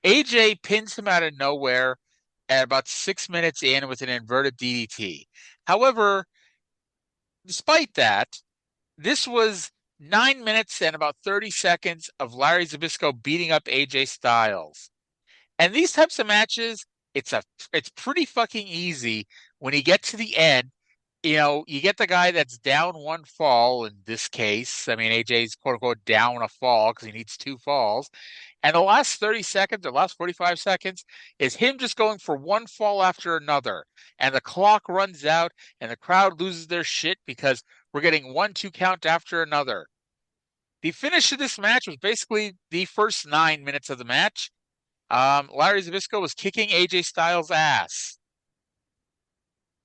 AJ pins him out of nowhere at about 6 minutes in with an inverted DDT. However, despite that, this was 9 minutes and about 30 seconds of Larry Zbyszko beating up AJ Styles. And these types of matches, it's pretty fucking easy when you get to the end. You get the guy that's down one fall in this case. I mean, AJ's quote unquote down a fall because he needs 2 falls. And the last 30 seconds or last 45 seconds is him just going for one fall after another. And the clock runs out and the crowd loses their shit because we're getting 1-2 count after another. The finish of this match was basically the first 9 minutes of the match. Larry Zbyszko was kicking AJ Styles' ass.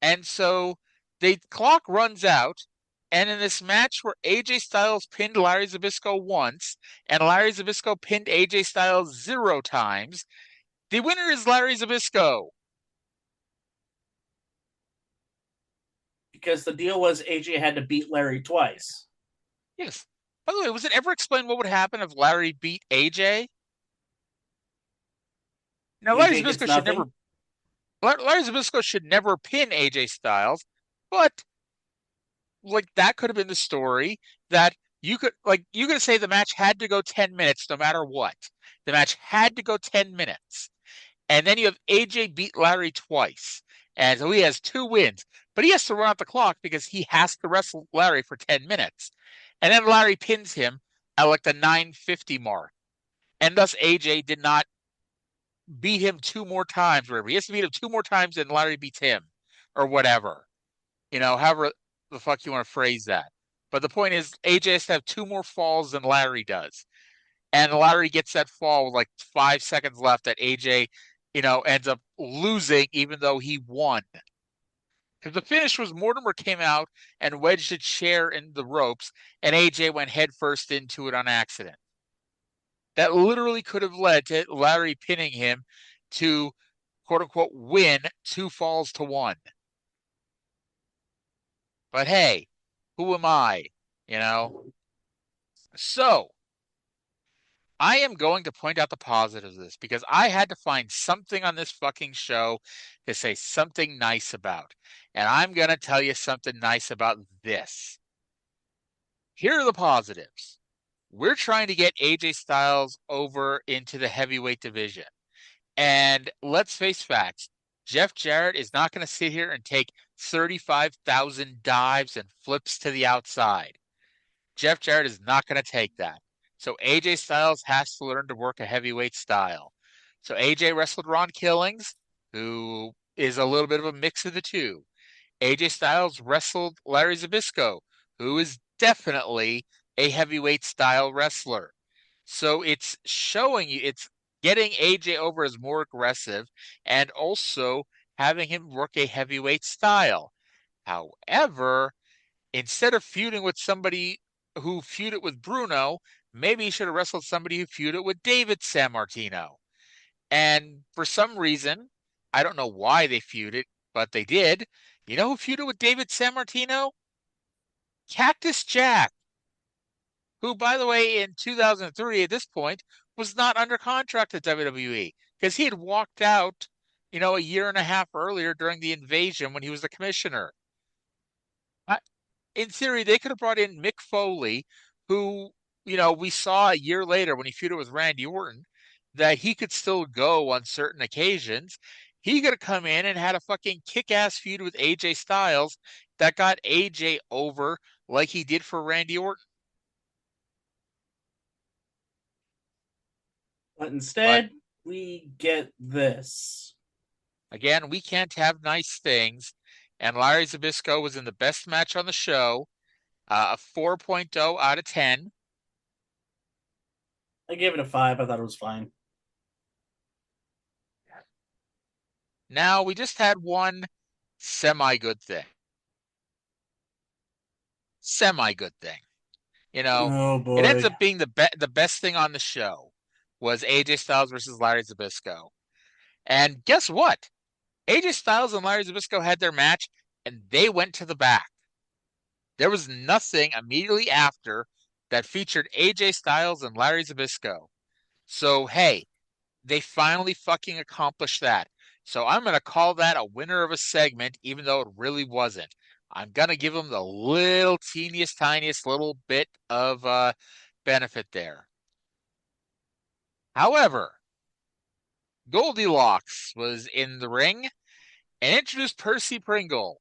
And so the clock runs out, and in this match where AJ Styles pinned Larry Zbyszko once, and Larry Zbyszko pinned AJ Styles 0 times, the winner is Larry Zbyszko. Because the deal was AJ had to beat Larry twice. Yes. By the way, was it ever explained what would happen if Larry beat AJ? Now, AJ gets nothing? Larry Zbyszko should never pin AJ Styles, but like that could have been the story that you could say the match had to go 10 minutes no matter what. The match had to go 10 minutes. And then you have AJ beat Larry twice. And so he has 2 wins, but he has to run out the clock because he has to wrestle Larry for 10 minutes. And then Larry pins him at like the 9:50 mark. And thus AJ did not beat him 2 more times, whatever. He has to beat him 2 more times than Larry beats him, or whatever. However the fuck you want to phrase that. But the point is, AJ has to have 2 more falls than Larry does. And Larry gets that fall with like 5 seconds left that AJ, ends up losing even though he won. Because the finish was Mortimer came out and wedged a chair in the ropes, and AJ went headfirst into it on accident. That literally could have led to Larry pinning him to, quote unquote, win 2 falls to 1. But hey, who am I? So I am going to point out the positives of this because I had to find something on this fucking show to say something nice about. And I'm going to tell you something nice about this. Here are the positives. We're trying to get AJ Styles over into the heavyweight division. And let's face facts. Jeff Jarrett is not going to sit here and take 35,000 dives and flips to the outside. Jeff Jarrett is not going to take that. So AJ Styles has to learn to work a heavyweight style. So AJ wrestled Ron Killings, who is a little bit of a mix of the two. AJ Styles wrestled Larry Zbyszko, who is definitely a heavyweight style wrestler. So it's showing you, it's getting AJ over as more aggressive and also having him work a heavyweight style. However, instead of feuding with somebody who feuded with Bruno, maybe he should have wrestled somebody who feuded with David Sammartino. And for some reason, I don't know why they feuded, but they did. You know who feuded with David Sammartino? Cactus Jack, who, by the way, in 2003, at this point, was not under contract at WWE because he had walked out, a year and a half earlier during the invasion when he was the commissioner. in theory, they could have brought in Mick Foley, who, we saw a year later when he feuded with Randy Orton, that he could still go on certain occasions. He could have come in and had a fucking kick-ass feud with AJ Styles that got AJ over like he did for Randy Orton. But instead, we get this. Again, we can't have nice things. And Larry Zbyszko was in the best match on the show, a 4.0 out of 10. I gave it a 5. I thought it was fine. Now, we just had one semi-good thing. Semi-good thing. Oh boy. It ends up being the best thing on the show was AJ Styles versus Larry Zbyszko. And guess what? AJ Styles and Larry Zbyszko had their match, and they went to the back. There was nothing immediately after that featured AJ Styles and Larry Zbyszko. So, hey, they finally fucking accomplished that. So I'm going to call that a winner of a segment, even though it really wasn't. I'm going to give them the little teeniest, tiniest little bit of benefit there. However, Goldilocks was in the ring and introduced Percy Pringle,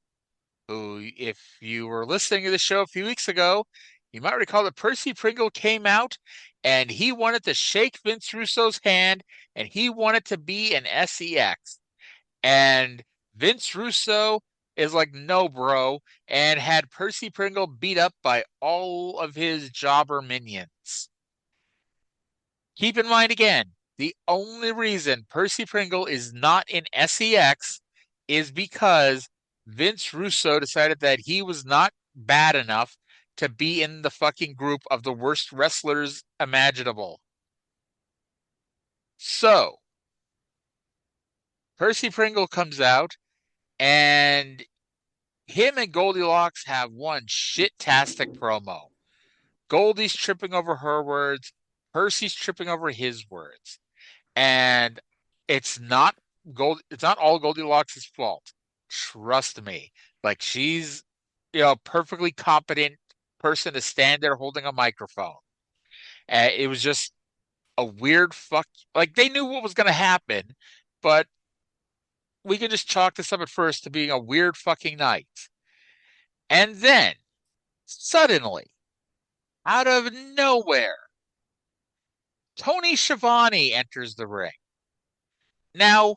who, if you were listening to the show a few weeks ago, you might recall that Percy Pringle came out and he wanted to shake Vince Russo's hand and he wanted to be an SEX. And Vince Russo is like, no, bro, and had Percy Pringle beat up by all of his jobber minions. Keep in mind again, the only reason Percy Pringle is not in SEX is because Vince Russo decided that he was not bad enough to be in the fucking group of the worst wrestlers imaginable. So, Percy Pringle comes out, and him and Goldilocks have one shit-tastic promo. Goldie's tripping over her words, Percy's tripping over his words. And it's not all Goldilocks' fault. Trust me. Like, she's perfectly competent person to stand there holding a microphone. It was just a weird like, they knew what was going to happen, but we could just chalk this up at first to being a weird fucking night. And then, suddenly, out of nowhere, Tony Schiavone enters the ring. Now,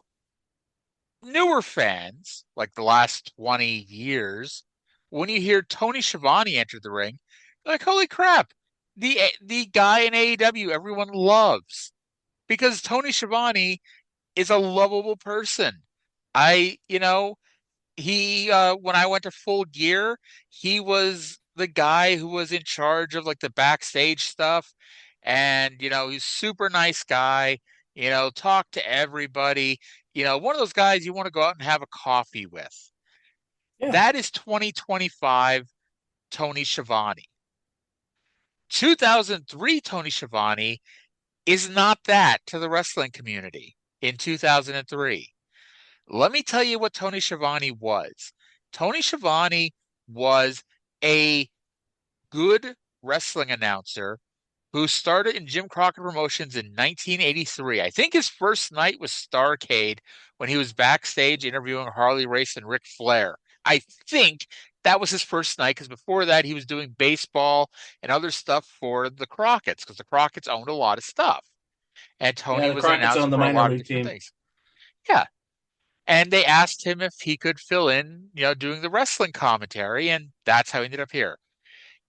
newer fans, like the last 20 years, when you hear Tony Schiavone enter the ring, you're like, holy crap, the guy in AEW everyone loves. Because Tony Schiavone is a lovable person. He when I went to Full Gear, he was the guy who was in charge of like the backstage stuff, and he's super nice guy. Talk to everybody. One of those guys you want to go out and have a coffee with. Yeah. That is 2025 Tony Schiavone. 2003 Tony Schiavone is not that to the wrestling community in 2003. Let me tell you what Tony Schiavone was. Tony Schiavone was a good wrestling announcer who started in Jim Crockett Promotions in 1983. I think his first night was Starrcade when he was backstage interviewing Harley Race and Ric Flair. I think that was his first night because before that he was doing baseball and other stuff for the Crockett's because the Crockett's owned a lot of stuff. And Tony was an announcer for a lot of different things. Yeah. And they asked him if he could fill in, doing the wrestling commentary, and that's how he ended up here.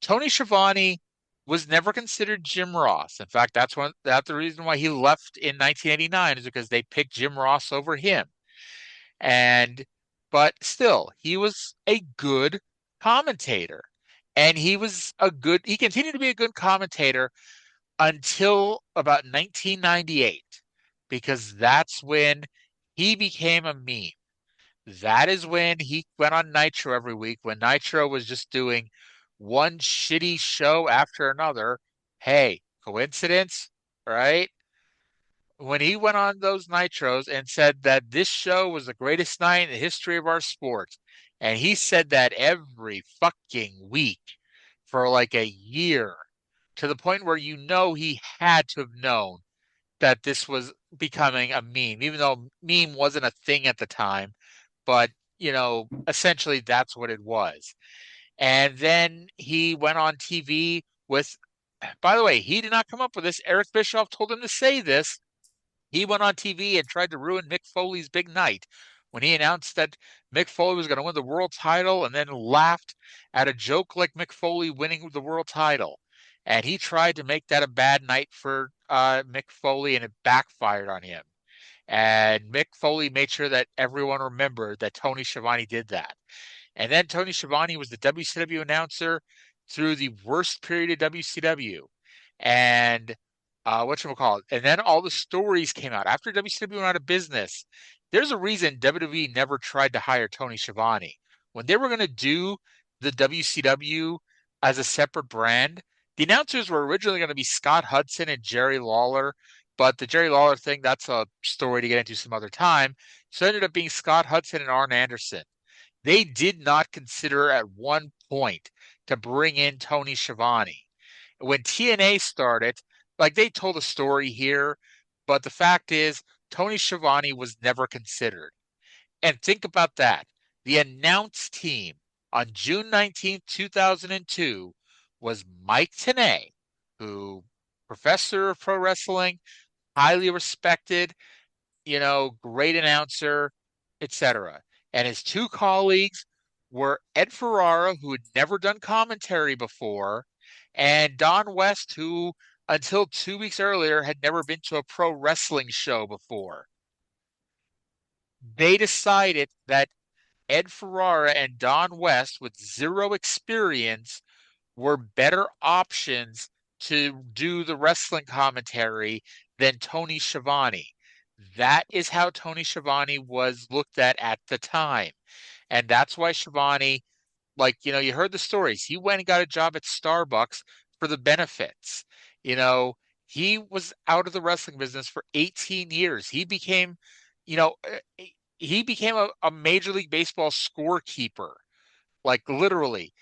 Tony Schiavone was never considered Jim Ross. In fact, that's the reason why he left in 1989 is because they picked Jim Ross over him. But still, he was a good commentator. And he continued to be a good commentator until about 1998, because that's when he became a meme. That is when he went on Nitro every week, when Nitro was just doing one shitty show after another. Hey, coincidence, right? when he went on those Nitros and said that this show was the greatest night in the history of our sport. And he said that every fucking week for like a year, to the point where he had to have known that this was becoming a meme, even though meme wasn't a thing at the time. But, essentially that's what it was. And then he went on TV with, by the way, he did not come up with this. Eric Bischoff told him to say this. He went on TV and tried to ruin Mick Foley's big night when he announced that Mick Foley was going to win the world title, and then laughed at a joke like Mick Foley winning the world title. And he tried to make that a bad night for Mick Foley, and it backfired on him. And Mick Foley made sure that everyone remembered that Tony Schiavone did that. And then Tony Schiavone was the WCW announcer through the worst period of WCW. And whatchamacallit. And then all the stories came out. After WCW went out of business, there's a reason WWE never tried to hire Tony Schiavone. When they were going to do the WCW as a separate brand, the announcers were originally going to be Scott Hudson and Jerry Lawler. But the Jerry Lawler thing, that's a story to get into some other time. So it ended up being Scott Hudson and Arn Anderson. They did not consider at one point to bring in Tony Schiavone. When TNA started, like, they told a story here, but the fact is Tony Schiavone was never considered. And think about that. The announce team on June 19th, 2002 was Mike Tenay, who professor of pro wrestling, highly respected, great announcer, etc. And his two colleagues were Ed Ferrara, who had never done commentary before, and Don West, who until 2 weeks earlier had never been to a pro wrestling show before. They decided that Ed Ferrara and Don West, with zero experience, were better options to do the wrestling commentary than Tony Schiavone. That is how Tony Schiavone was looked at the time. And that's why Schiavone, you heard the stories. He went and got a job at Starbucks for the benefits. He was out of the wrestling business for 18 years. He became, a Major League Baseball scorekeeper, literally.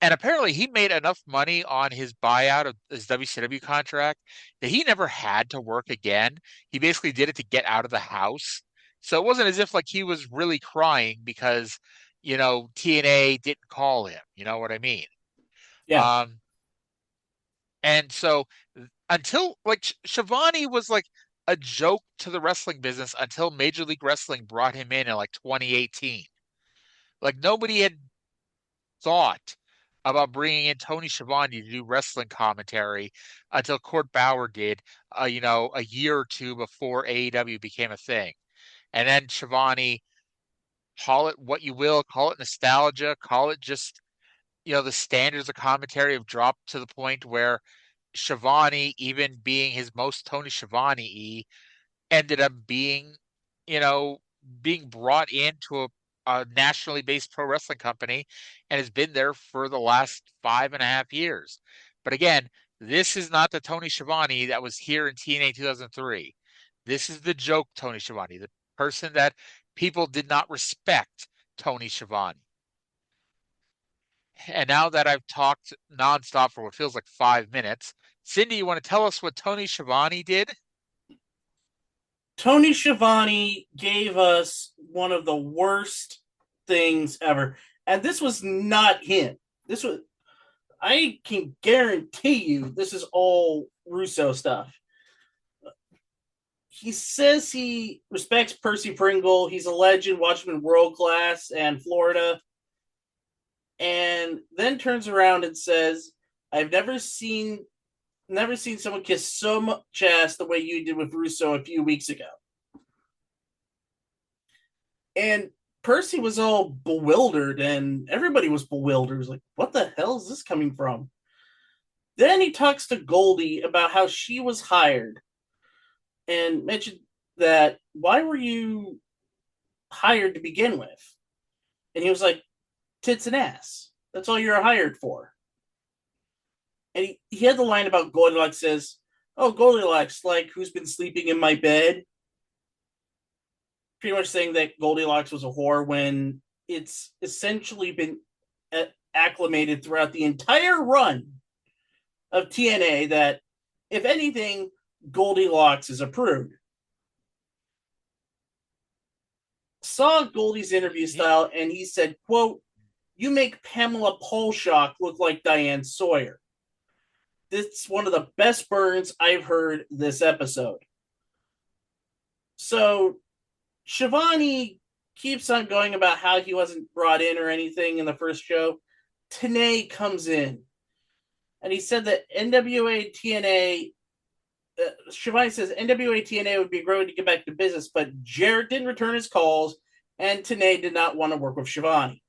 And apparently he made enough money on his buyout of his WCW contract that he never had to work again. He basically did it to get out of the house. So it wasn't as if he was really crying because, TNA didn't call him. You know what I mean? Yeah. And so until Schiavone was a joke to the wrestling business until Major League Wrestling brought him in 2018. Nobody had thought about bringing in Tony Schiavone to do wrestling commentary until Court Bauer did, a year or two before AEW became a thing. And then Schiavone, call it what you will, call it nostalgia, call it just, the standards of commentary have dropped to the point where Schiavone, even being his most Tony Schiavone-y, ended up being, being brought into a nationally based pro wrestling company and has been there for the last 5.5 years. But again, this is not the Tony Schiavone that was here in TNA 2003. This is the joke Tony Schiavone, the person that people did not respect Tony Schiavone. And now that I've talked nonstop for what feels like 5 minutes, Cyndi, you want to tell us what Tony Schiavone did? Tony Schiavone gave us one of the worst things ever. And this was not him. I can guarantee you, this is all Russo stuff. He says he respects Percy Pringle. He's a legend, watched him in World Class and Florida. And then turns around and says, I've never seen someone kiss so much ass the way you did with Russo a few weeks ago. And Percy was all bewildered, and everybody was bewildered. It was like, what the hell is this coming from? Then he talks to Goldie about how she was hired and mentioned that, why were you hired to begin with? And he was like, tits and ass. That's all you're hired for. And he had the line about Goldie, says, Oh, Goldilocks, like who's been sleeping in my bed? Pretty much saying that Goldilocks was a whore when it's essentially been acclimated throughout the entire run of TNA that, if anything, Goldilocks is a prude. Saw Goldie's interview style, and he said, quote, "You make Pamela Polshock look like Diane Sawyer." This is one of the best burns I've heard this episode. So Schiavone keeps on going about how he wasn't brought in or anything in the first show. Tenay comes in, and he said that NWA TNA. Schiavone says NWA TNA would be great to get back to business, but Jarrett didn't return his calls, and Tenay did not want to work with Schiavone.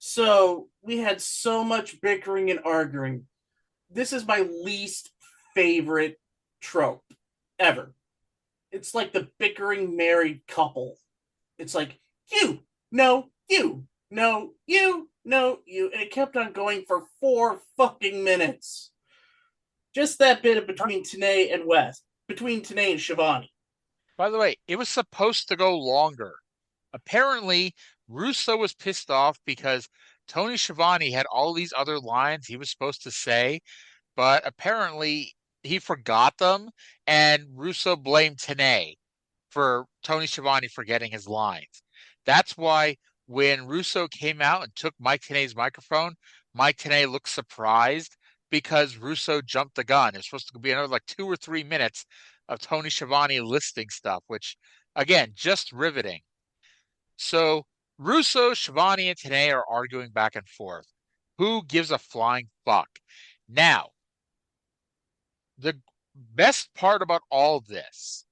So we had so much bickering and arguing. This is my least favorite trope ever. It's like the bickering married couple. It's like, you, no, you, no, you, no, you. And it kept on going for 4 fucking minutes. Just that bit of between Tenay and West, between Tenay and Schiavone. By the way, it was supposed to go longer. Apparently, Russo was pissed off because Tony Schiavone had all these other lines he was supposed to say, but apparently he forgot them, and Russo blamed Tenay for Tony Schiavone forgetting his lines. That's why when Russo came out and took Mike Tenay's microphone, Mike Tenay looked surprised because Russo jumped the gun. It's supposed to be another like 2 or 3 minutes of Tony Schiavone listing stuff, which again, just riveting. So Russo, Schiavone, and Tenay are arguing back and forth. Who gives a flying fuck? Now, the best part about all of this,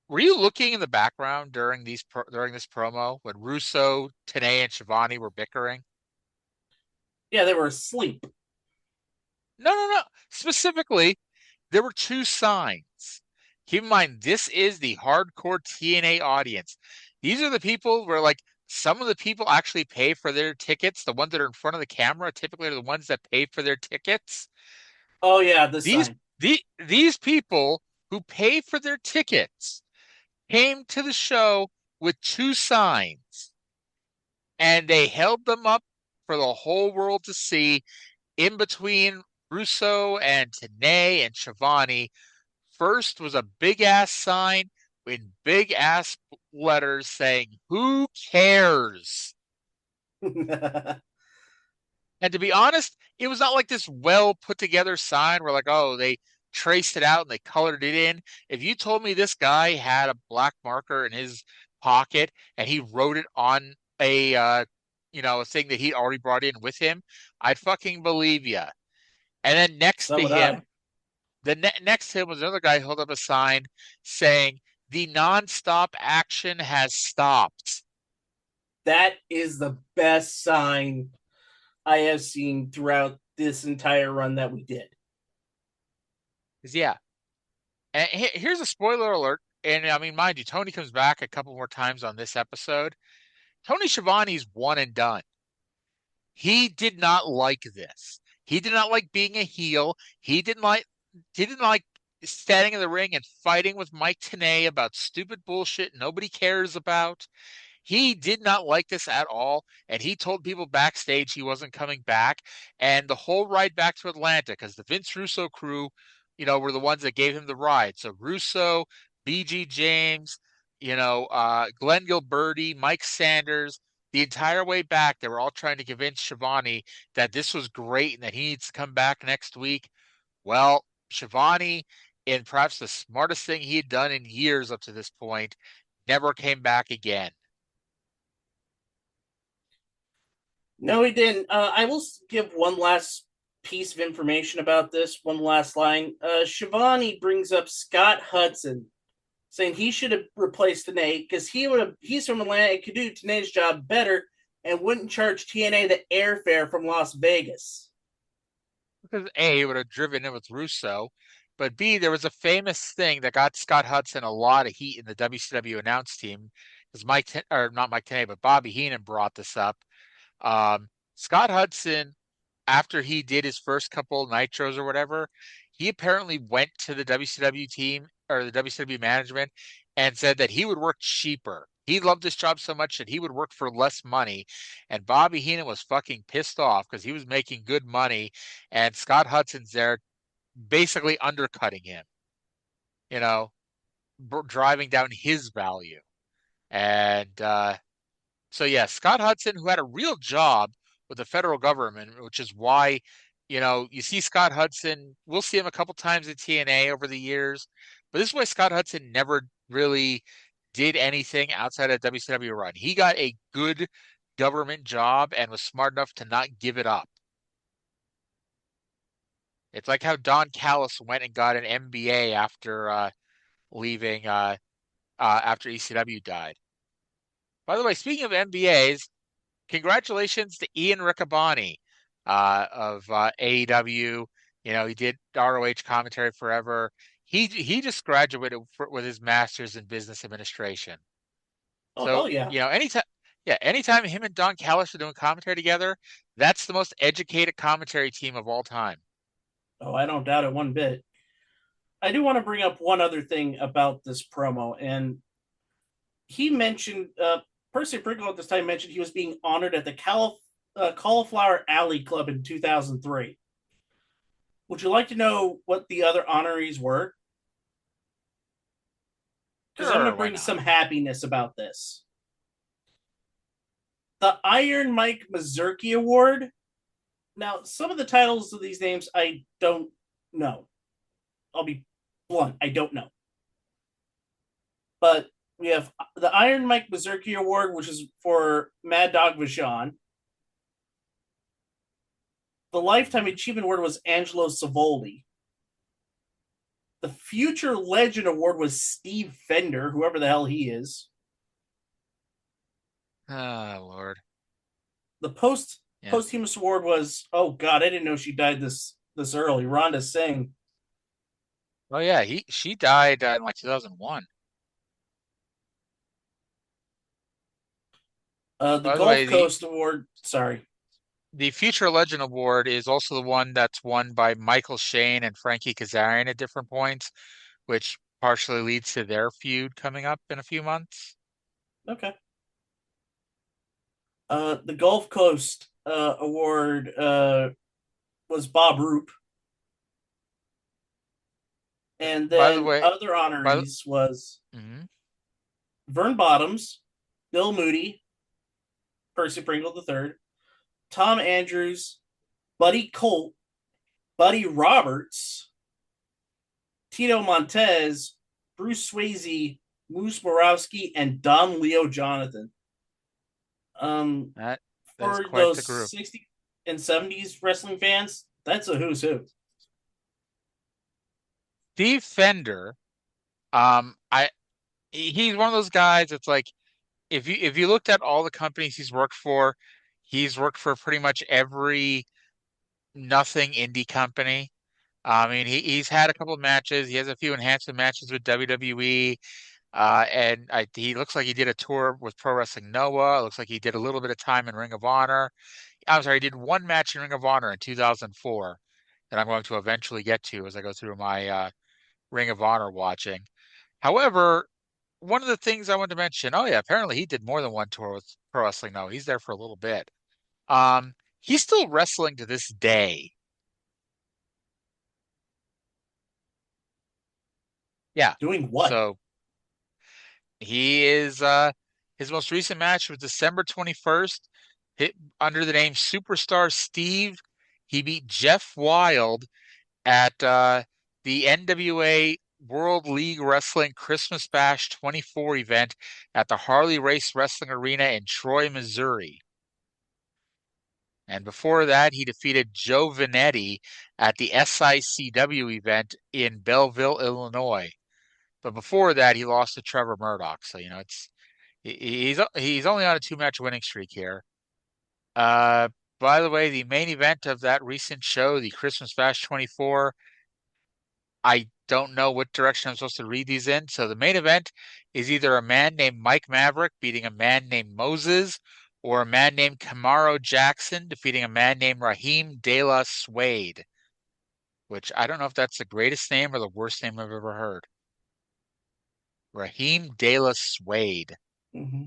were you looking in the background during this promo when Russo, Tenay, and Schiavone were bickering? Yeah, they were asleep. No. Specifically, there were 2 signs. Keep in mind, this is the hardcore TNA audience. These are the people where, like, some of the people actually pay for their tickets. The ones that are in front of the camera typically are the ones that pay for their tickets. Oh yeah, this These sign. these people who pay for their tickets came to the show with 2 signs, and they held them up for the whole world to see. In between Russo and Tenay and Schiavone, first was a big ass sign in big ass letters saying, "Who cares?" And to be honest, it was not like this well put together sign where, like, oh, they traced it out and they colored it in. If you told me this guy had a black marker in his pocket and he wrote it on a thing that he'd already brought in with him, I'd fucking believe you. And then next So to would him, I. next to him was another guy who held up a sign saying, "The nonstop action has stopped." That is the best sign I have seen throughout this entire run that we did. Yeah. And here's a spoiler alert. And I mean, mind you, Tony comes back a couple more times on this episode. Tony Schiavone's one and done. He did not like this. He did not like being a heel. He didn't like standing in the ring and fighting with Mike Tenay about stupid bullshit nobody cares about. He did not like this at all, and he told people backstage he wasn't coming back. And the whole ride back to Atlanta, because the Vince Russo crew, were the ones that gave him the ride. So Russo, BG James, Glenn Gilberti, Mike Sanders, the entire way back, they were all trying to convince Schiavone that this was great and that he needs to come back next week. Well, Schiavone, in perhaps the smartest thing he had done in years up to this point, never came back again. No, he didn't. I will give one last piece of information about this, one last line. Schiavone brings up Scott Hudson, saying he should have replaced Tenay because he's from Atlanta and could do Tenay's job better and wouldn't charge TNA the airfare from Las Vegas. Because A, he would have driven in with Russo, but B, there was a famous thing that got Scott Hudson a lot of heat in the WCW announce team because not Mike Tenay, but Bobby Heenan brought this up. Scott Hudson, after he did his first couple nitros or whatever, he apparently went to the WCW team or the WCW management and said that he would work cheaper. He loved his job so much that he would work for less money. And Bobby Heenan was fucking pissed off because he was making good money and Scott Hudson's there basically undercutting him, you know, driving down his value. And so yeah, Scott Hudson, who had a real job with the federal government, which is why, you see Scott Hudson, we'll see him a couple times at TNA over the years, but this is why Scott Hudson never really did anything outside of WCW run. He got a good government job and was smart enough to not give it up. It's like how Don Callis went and got an MBA after leaving after ECW died. By the way, speaking of MBAs, congratulations to Ian Riccaboni of AEW. He did ROH commentary forever. He just graduated with his master's in business administration. Oh, So, hell yeah. anytime him and Don Callis are doing commentary together, that's the most educated commentary team of all time. Oh, I don't doubt it one bit. I do want to bring up one other thing about this promo, and he mentioned Percy Pringle at this time mentioned he was being honored at the Cauliflower Alley Club in 2003. Would you like to know what the other honorees were? Because I'm going to bring some happiness about this. The Iron Mike Mazurki Award. Now, some of the titles of these names I don't know. I'll be blunt. I don't know. But we have the Iron Mike Mazurki Award, which is for Mad Dog Vachon. The Lifetime Achievement Award was Angelo Savoldi. The Future Legend Award was Steve Fender, whoever the hell he is. Oh, Lord. The posthumous award was, oh God, I didn't know she died this early. Rhonda Singh. Oh yeah, she died in like 2001. The Gulf Coast Award. Sorry. The Future Legend Award is also the one that's won by Michael Shane and Frankie Kazarian at different points, which partially leads to their feud coming up in a few months. Okay. The Gulf Coast Award was Bob Roop. And then other honorees was Vern Bottoms, Bill Moody, Percy Pringle III, Tom Andrews, Buddy Colt, Buddy Roberts, Tito Montez, Bruce Swayze, Moose Borowski, and Don Leo Jonathan. That for those 60s and 70s wrestling fans, that's a who's who. Steve Fender, he's one of those guys. It's like if you looked at all the companies he's worked for pretty much every nothing indie company. I mean, he's had a couple of matches. He has a few enhancement matches with WWE. And he looks like he did a tour with Pro Wrestling Noah. It looks like he did a little bit of time in Ring of Honor. I'm sorry, he did one match in Ring of Honor in 2004 that I'm going to eventually get to as I go through my Ring of Honor watching. However, one of the things I wanted to mention, apparently he did more than one tour with Pro Wrestling Noah. He's there for a little bit. He's still wrestling to this day. Yeah. Doing what? So he is his most recent match was December 21st, hit under the name Superstar Steve. He beat Jeff Wild at the NWA World League Wrestling Christmas Bash 24 event at the Harley Race Wrestling Arena in Troy, Missouri. And before that, he defeated Joe Vanetti at the SICW event in Belleville, Illinois. But before that, he lost to Trevor Murdoch. So, he's only on a 2-match winning streak here. By the way, the main event of that recent show, the Christmas Bash 24, I don't know what direction I'm supposed to read these in. So the main event is either a man named Mike Maverick beating a man named Moses, or a man named Camaro Jackson defeating a man named Raheem De La Suede. which I don't know if that's the greatest name or the worst name I've ever heard. Raheem De La Suede. Mm-hmm.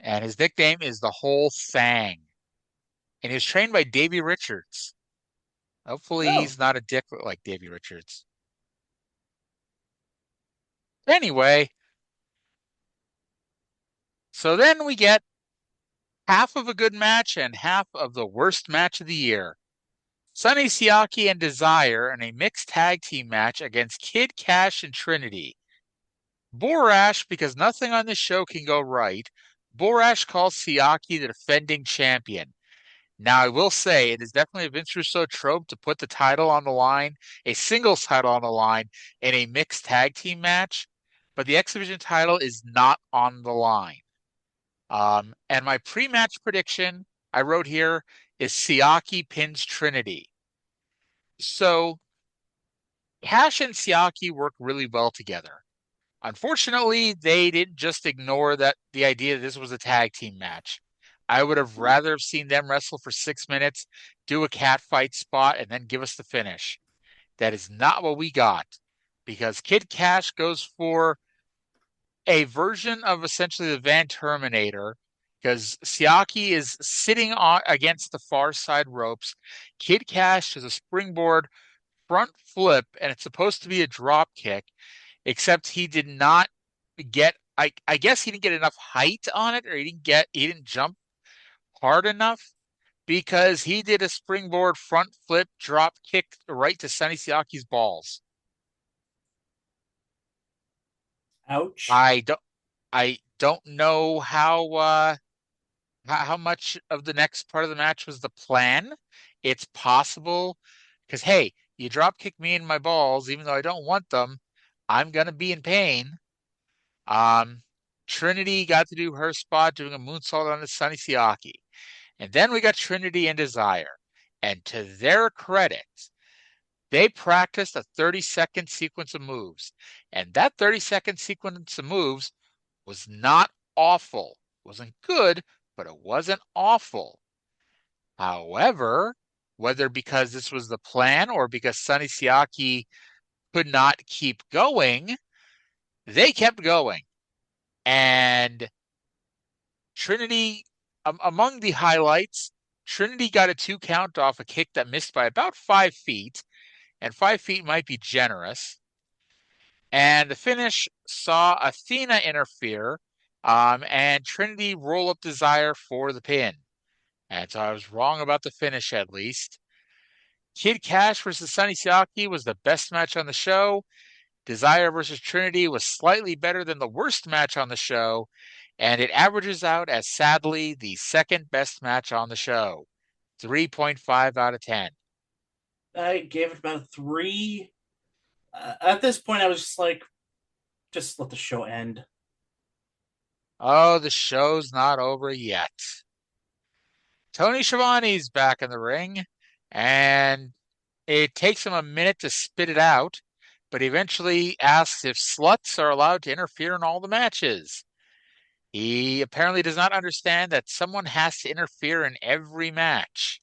And his nickname is the Whole Thang. And he was trained by Davey Richards. Hopefully Oh. he's not a dick like Davey Richards. Anyway, so then we get half of a good match and half of the worst match of the year. Sonny Siaki and Desire in a mixed tag team match against Kid Cash and Trinity. Borash, because nothing on this show can go right, Borash calls Siaki the defending champion. Now, I will say it is definitely a Vince Russo trope to put the title on the line, a singles title on the line, in a mixed tag team match, but the X Division title is not on the line. And my pre-match prediction I wrote here is Siaki pins Trinity. So Cash and Siaki work really well together. Unfortunately, they didn't just ignore the idea that this was a tag team match. I would have rather have seen them wrestle for 6 minutes, do a catfight spot, and then give us the finish. That is not what we got, because Kid Cash goes for a version of essentially the Van Terminator, because Siaki is sitting against the far side ropes. Kid Cash does a springboard front flip, and it's supposed to be a drop kick, except he did not get. I guess he didn't get enough height on it, or he didn't jump hard enough, because he did a springboard front flip drop kick right to Sonny Siaki's balls. Ouch. I don't know how much of the next part of the match was the plan. It's possible, because hey, you drop kick me in my balls, even though I don't want them, I'm gonna be in pain. Trinity got to do her spot doing a moonsault on the Sonny Siaki. And then we got Trinity and Desire. And to their credit, they practiced a 30-second sequence of moves. And that 30-second sequence of moves was not awful. It wasn't good, but it wasn't awful. However, whether because this was the plan or because Sonny Siaki could not keep going, they kept going. And Trinity, among the highlights, Trinity got a 2 count off a kick that missed by about 5 feet, and 5 feet might be generous. And the finish saw Athena interfere, and Trinity roll up Desire for the pin. And so I was wrong about the finish, at least. Kid Cash versus Sonny Siaki was the best match on the show. Desire versus Trinity was slightly better than the worst match on the show, and it averages out as, sadly, the second best match on the show. 3.5 out of 10. I gave it about a 3. At this point, I was just like, just let the show end. Oh, the show's not over yet. Tony Schiavone's back in the ring, and it takes him a minute to spit it out, but he eventually asks if sluts are allowed to interfere in all the matches. He apparently does not understand that someone has to interfere in every match.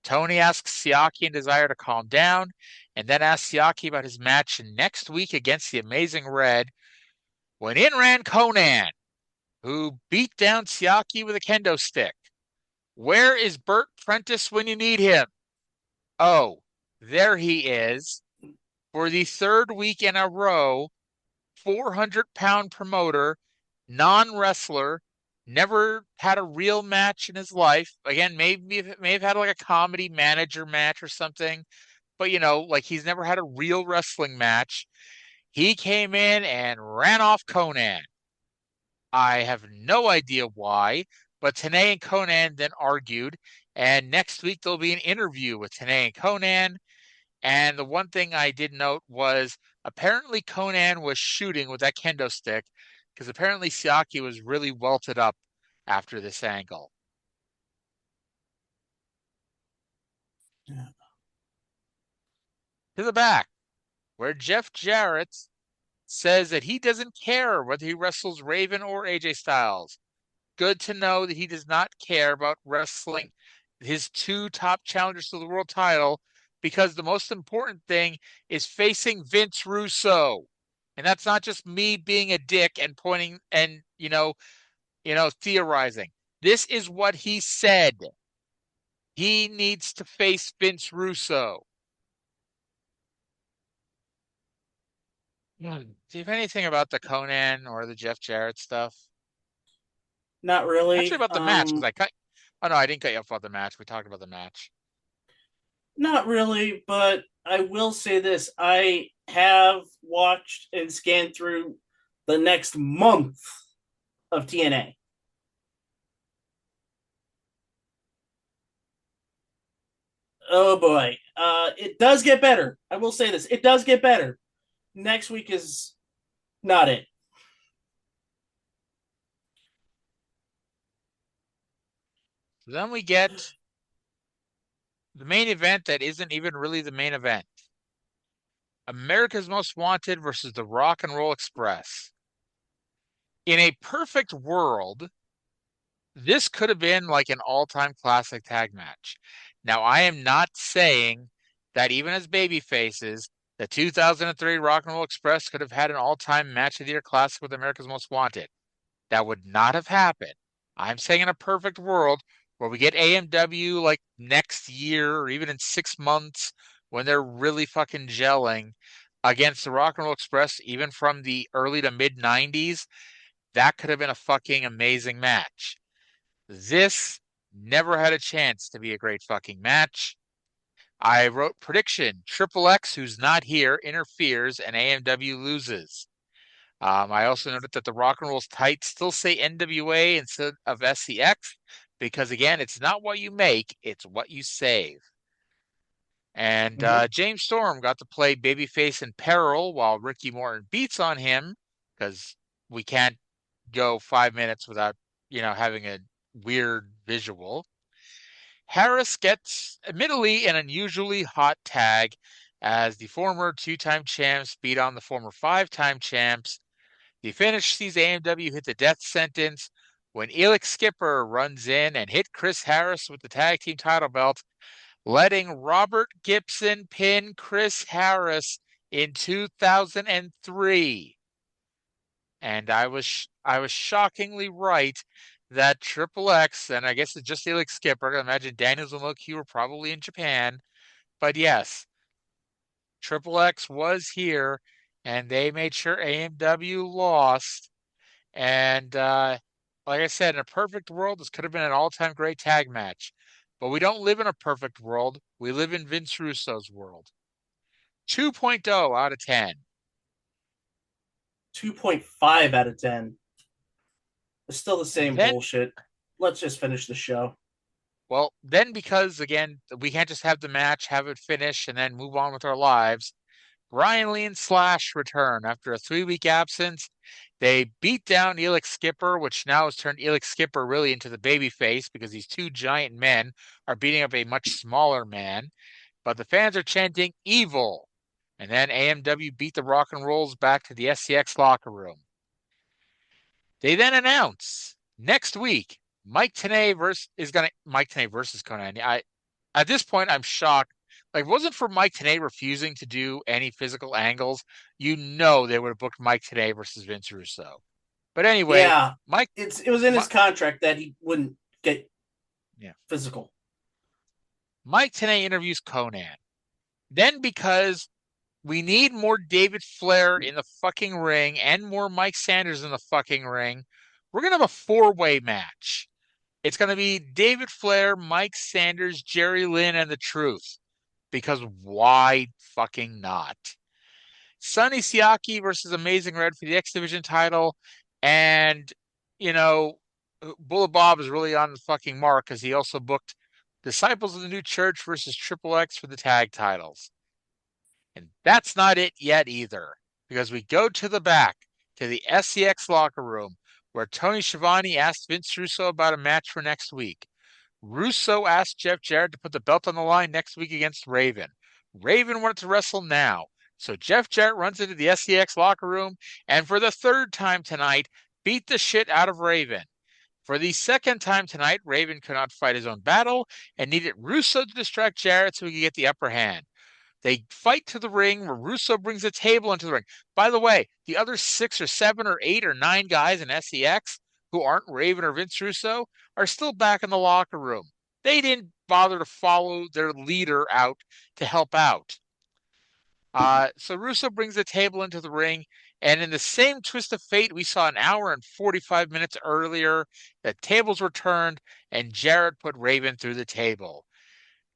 Tony asks Siaki and Desire to calm down, and then asks Siaki about his match next week against the Amazing Red, when in ran Conan, who beat down Siaki with a kendo stick. Where is Bert Prentice when you need him? Oh, there he is. For the 3rd week in a row, 400-pound promoter, non-wrestler, never had a real match in his life. Again, may have had like a comedy manager match or something, but like he's never had a real wrestling match. He came in and ran off Conan. I have no idea why, but Tenay and Conan then argued, and next week there'll be an interview with Tenay and Conan. And the one thing I did note was apparently Conan was shooting with that kendo stick, because apparently Siaki was really welted up after this angle. Yeah. To the back, where Jeff Jarrett says that he doesn't care whether he wrestles Raven or AJ Styles. Good to know that he does not care about wrestling his two top challengers to the world title because the most important thing is facing Vince Russo. And that's not just me being a dick and pointing and, theorizing. This is what he said. He needs to face Vince Russo. Do you have anything about the Conan or the Jeff Jarrett stuff? Not really. Actually, about the match, because I cut. Oh no, I didn't cut you off about the match. We talked about the match. Not really, but I will say this: I have watched and scanned through the next month of TNA. Oh boy, it does get better. I will say this: it does get better. Next week is not it. Then we get the main event that isn't even really the main event. America's Most Wanted versus the Rock and Roll Express. In a perfect world, this could have been like an all-time classic tag match. Now, I am not saying that even as baby faces, the 2003 Rock and Roll Express could have had an all-time match of the year classic with America's Most Wanted. That would not have happened. I'm saying in a perfect world where we get AMW like next year or even in 6 months when they're really fucking gelling against the Rock and Roll Express, even from the early to mid 90s, that could have been a fucking amazing match. This never had a chance to be a great fucking match. I wrote prediction, Triple X, who's not here, interferes and AMW loses. I also noted that the Rock and Roll's tights still say NWA instead of SCX because, again, it's not what you make, it's what you save. And James Storm got to play Babyface in Peril while Ricky Morton beats on him because we can't go 5 minutes without, having a weird visual. Harris gets, admittedly, an unusually hot tag as the former two-time champs beat on the former five-time champs. The finish sees AMW hit the death sentence when Elix Skipper runs in and hit Chris Harris with the tag team title belt, letting Robert Gibson pin Chris Harris in 2003. And I was shockingly right that Triple X, and I guess it's just Elix Skipper, I imagine Daniels and Low-Q were probably in Japan, but yes, Triple X was here, and they made sure AMW lost. And like I said, in a perfect world, this could have been an all-time great tag match. But we don't live in a perfect world. We live in Vince Russo's world. 2.0 out of 10. 2.5 out of 10. It's still the same bullshit. Let's just finish the show. Well, then because, again, we can't just have the match, have it finish, and then move on with our lives, Brian Lee and Slash return after a 3-week absence. They beat down Elix Skipper, which now has turned Elix Skipper really into the baby face because these two giant men are beating up a much smaller man. But the fans are chanting evil. And then AMW beat the Rock and Rolls back to the SCX locker room. They then announce next week Mike Tenay versus Conan. At this point, I'm shocked. Like, if it wasn't for Mike Tenay refusing to do any physical angles, they would have booked Mike Tenay versus Vince Russo. But anyway, yeah, it was in his contract that he wouldn't get physical. Mike Tenay interviews Conan. Then, because we need more David Flair in the fucking ring and more Mike Sanders in the fucking ring, we're going to have a 4-way match. It's going to be David Flair, Mike Sanders, Jerry Lynn, and The Truth. Because why fucking not? Sonny Siaki versus Amazing Red for the X Division title. And, Bullet Bob is really on the fucking mark because he also booked Disciples of the New Church versus Triple X for the tag titles. And that's not it yet either. Because we go to the back, to the SCX locker room, where Tony Schiavone asked Vince Russo about a match for next week. Russo asked Jeff Jarrett to put the belt on the line next week against Raven. Raven wanted to wrestle now. So Jeff Jarrett runs into the SCX locker room and for the third time tonight, beat the shit out of Raven. For the second time tonight, Raven could not fight his own battle and needed Russo to distract Jarrett so he could get the upper hand. They fight to the ring where Russo brings a table into the ring. By the way, the other 6 or 7 or 8 or 9 guys in SEX who aren't Raven or Vince Russo are still back in the locker room. They didn't bother to follow their leader out to help out. So Russo brings the table into the ring, and in the same twist of fate we saw an hour and 45 minutes earlier, the tables were turned and Jarrett put Raven through the table.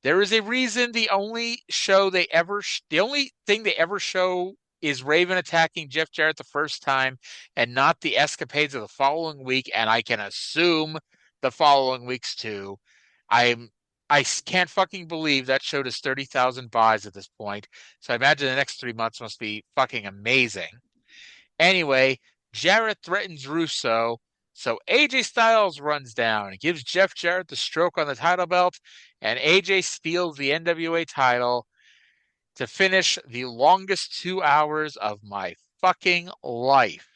There is a reason the only thing they ever show is Raven attacking Jeff Jarrett the first time and not the escapades of the following week, and I can assume the following weeks too. I can't fucking believe that show does 30,000 buys at this point, so I imagine the next 3 months must be fucking amazing. Anyway, Jarrett threatens Russo, so AJ Styles runs down and gives Jeff Jarrett the stroke on the title belt, and AJ steals the NWA title to finish the longest 2 hours of my fucking life.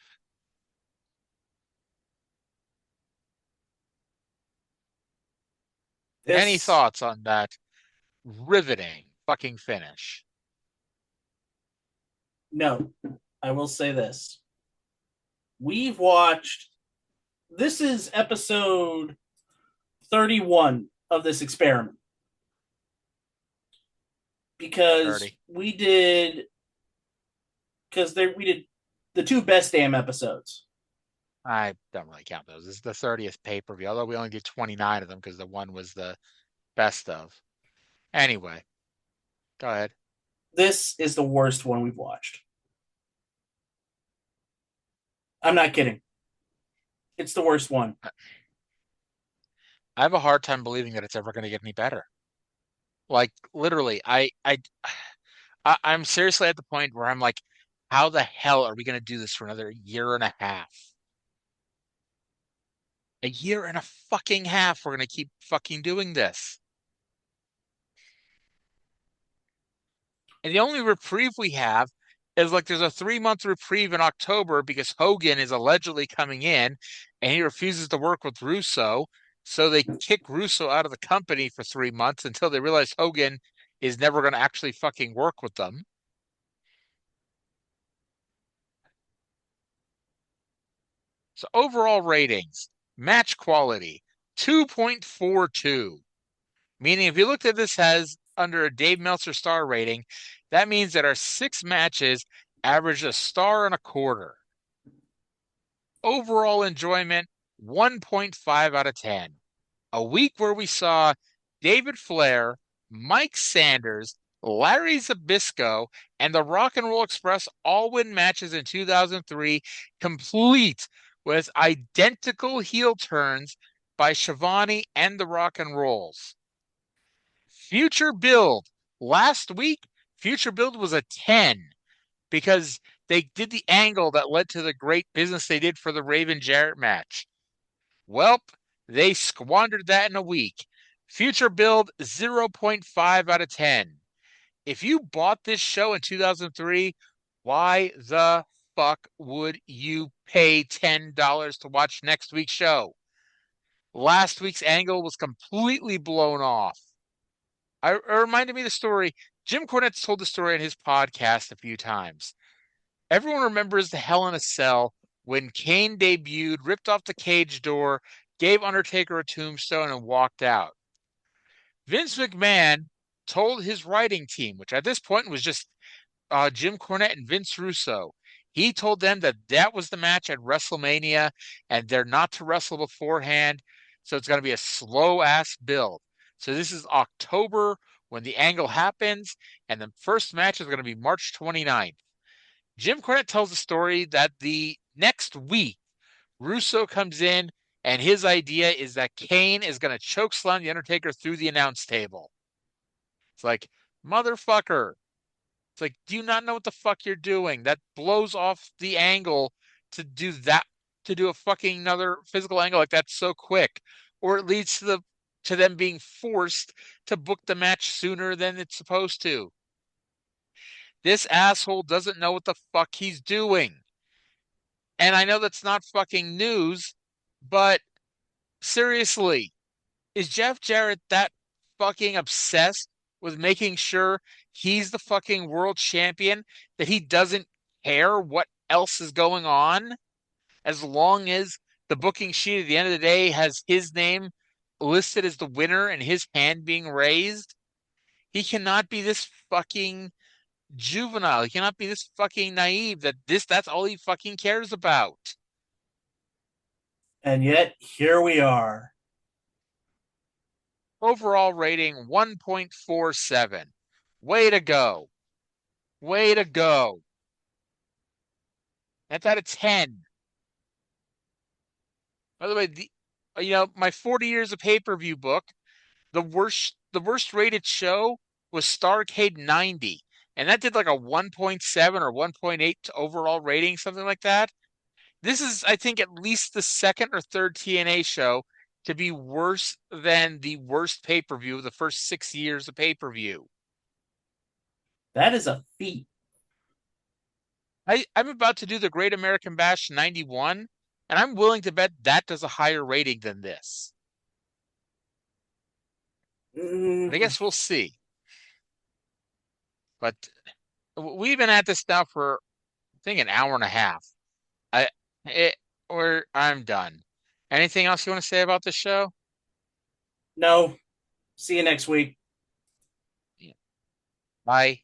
Any thoughts on that riveting fucking finish? No, I will say this. We've watched, this is episode 31 of this experiment. Because 30. we did the 2 best damn episodes. I don't really count those. This is the 30th pay-per-view, although we only did 29 of them because the one was the best of. Anyway, go ahead. This is the worst one we've watched. I'm not kidding. It's the worst one. I have a hard time believing that it's ever going to get any better. Like, literally, I'm seriously at the point where I'm like, how the hell are we going to do this for another year and a half? A year and a fucking half, we're going to keep fucking doing this. And the only reprieve we have is like there's a 3-month reprieve in October because Hogan is allegedly coming in and he refuses to work with Russo. So they kick Russo out of the company for 3 months until they realize Hogan is never going to actually fucking work with them. So overall ratings, match quality, 2.42. Meaning if you looked at this as under a Dave Meltzer star rating, that means that our 6 matches averaged 1.25 stars. Overall enjoyment, 1.5 out of 10. A week where we saw David Flair, Mike Sanders, Larry Zbyszko, and the Rock and Roll Express all win matches in 2003, complete with identical heel turns by Schiavone and the Rock and Rolls. Future Build. Last week, Future Build was a 10 because they did the angle that led to the great business they did for the Raven Jarrett match. Welp, they squandered that in a week. Future Build, 0.5 out of 10. If you bought this show in 2003, why the fuck would you pay $10 to watch next week's show? Last week's angle was completely blown off. It reminded me of the story. Jim Cornette's told the story on his podcast a few times. Everyone remembers the Hell in a Cell when Kane debuted, ripped off the cage door, gave Undertaker a tombstone, and walked out. Vince McMahon told his writing team, which at this point was just Jim Cornette and Vince Russo, he told them that that was the match at WrestleMania and they're not to wrestle beforehand, so it's going to be a slow-ass build. So this is October when the angle happens, and the first match is going to be March 29th. Jim Cornette tells the story that the next week, Russo comes in, and his idea is that Kane is going to chokeslam The Undertaker through the announce table. It's like, motherfucker. It's like, do you not know what the fuck you're doing? That blows off the angle to do that, to do a fucking another physical angle like that so quick. Or it leads to them being forced to book the match sooner than it's supposed to. This asshole doesn't know what the fuck he's doing. And I know that's not fucking news, but Seriously, is Jeff Jarrett that fucking obsessed with making sure he's the fucking world champion that he doesn't care what else is going on as long as the booking sheet at the end of the day has his name listed as the winner and his hand being raised? He cannot be this fucking juvenile. He cannot be this fucking naive that that's all he fucking cares about. And yet, here we are. Overall rating 1.47. Way to go. Way to go. That's out of 10. By the way, my 40 years of pay-per-view book, the worst rated show was Starrcade 90. And that did like a 1.7 or 1.8 overall rating, something like that. This is, I think, at least the second or third TNA show to be worse than the worst pay-per-view of the first 6 years of pay-per-view. That is a feat. I'm about to do the Great American Bash 91, and I'm willing to bet that does a higher rating than this. But I guess we'll see. But we've been at this now for, I think, an hour and a half. I'm done. Anything else you want to say about the show? No. See you next week. Bye.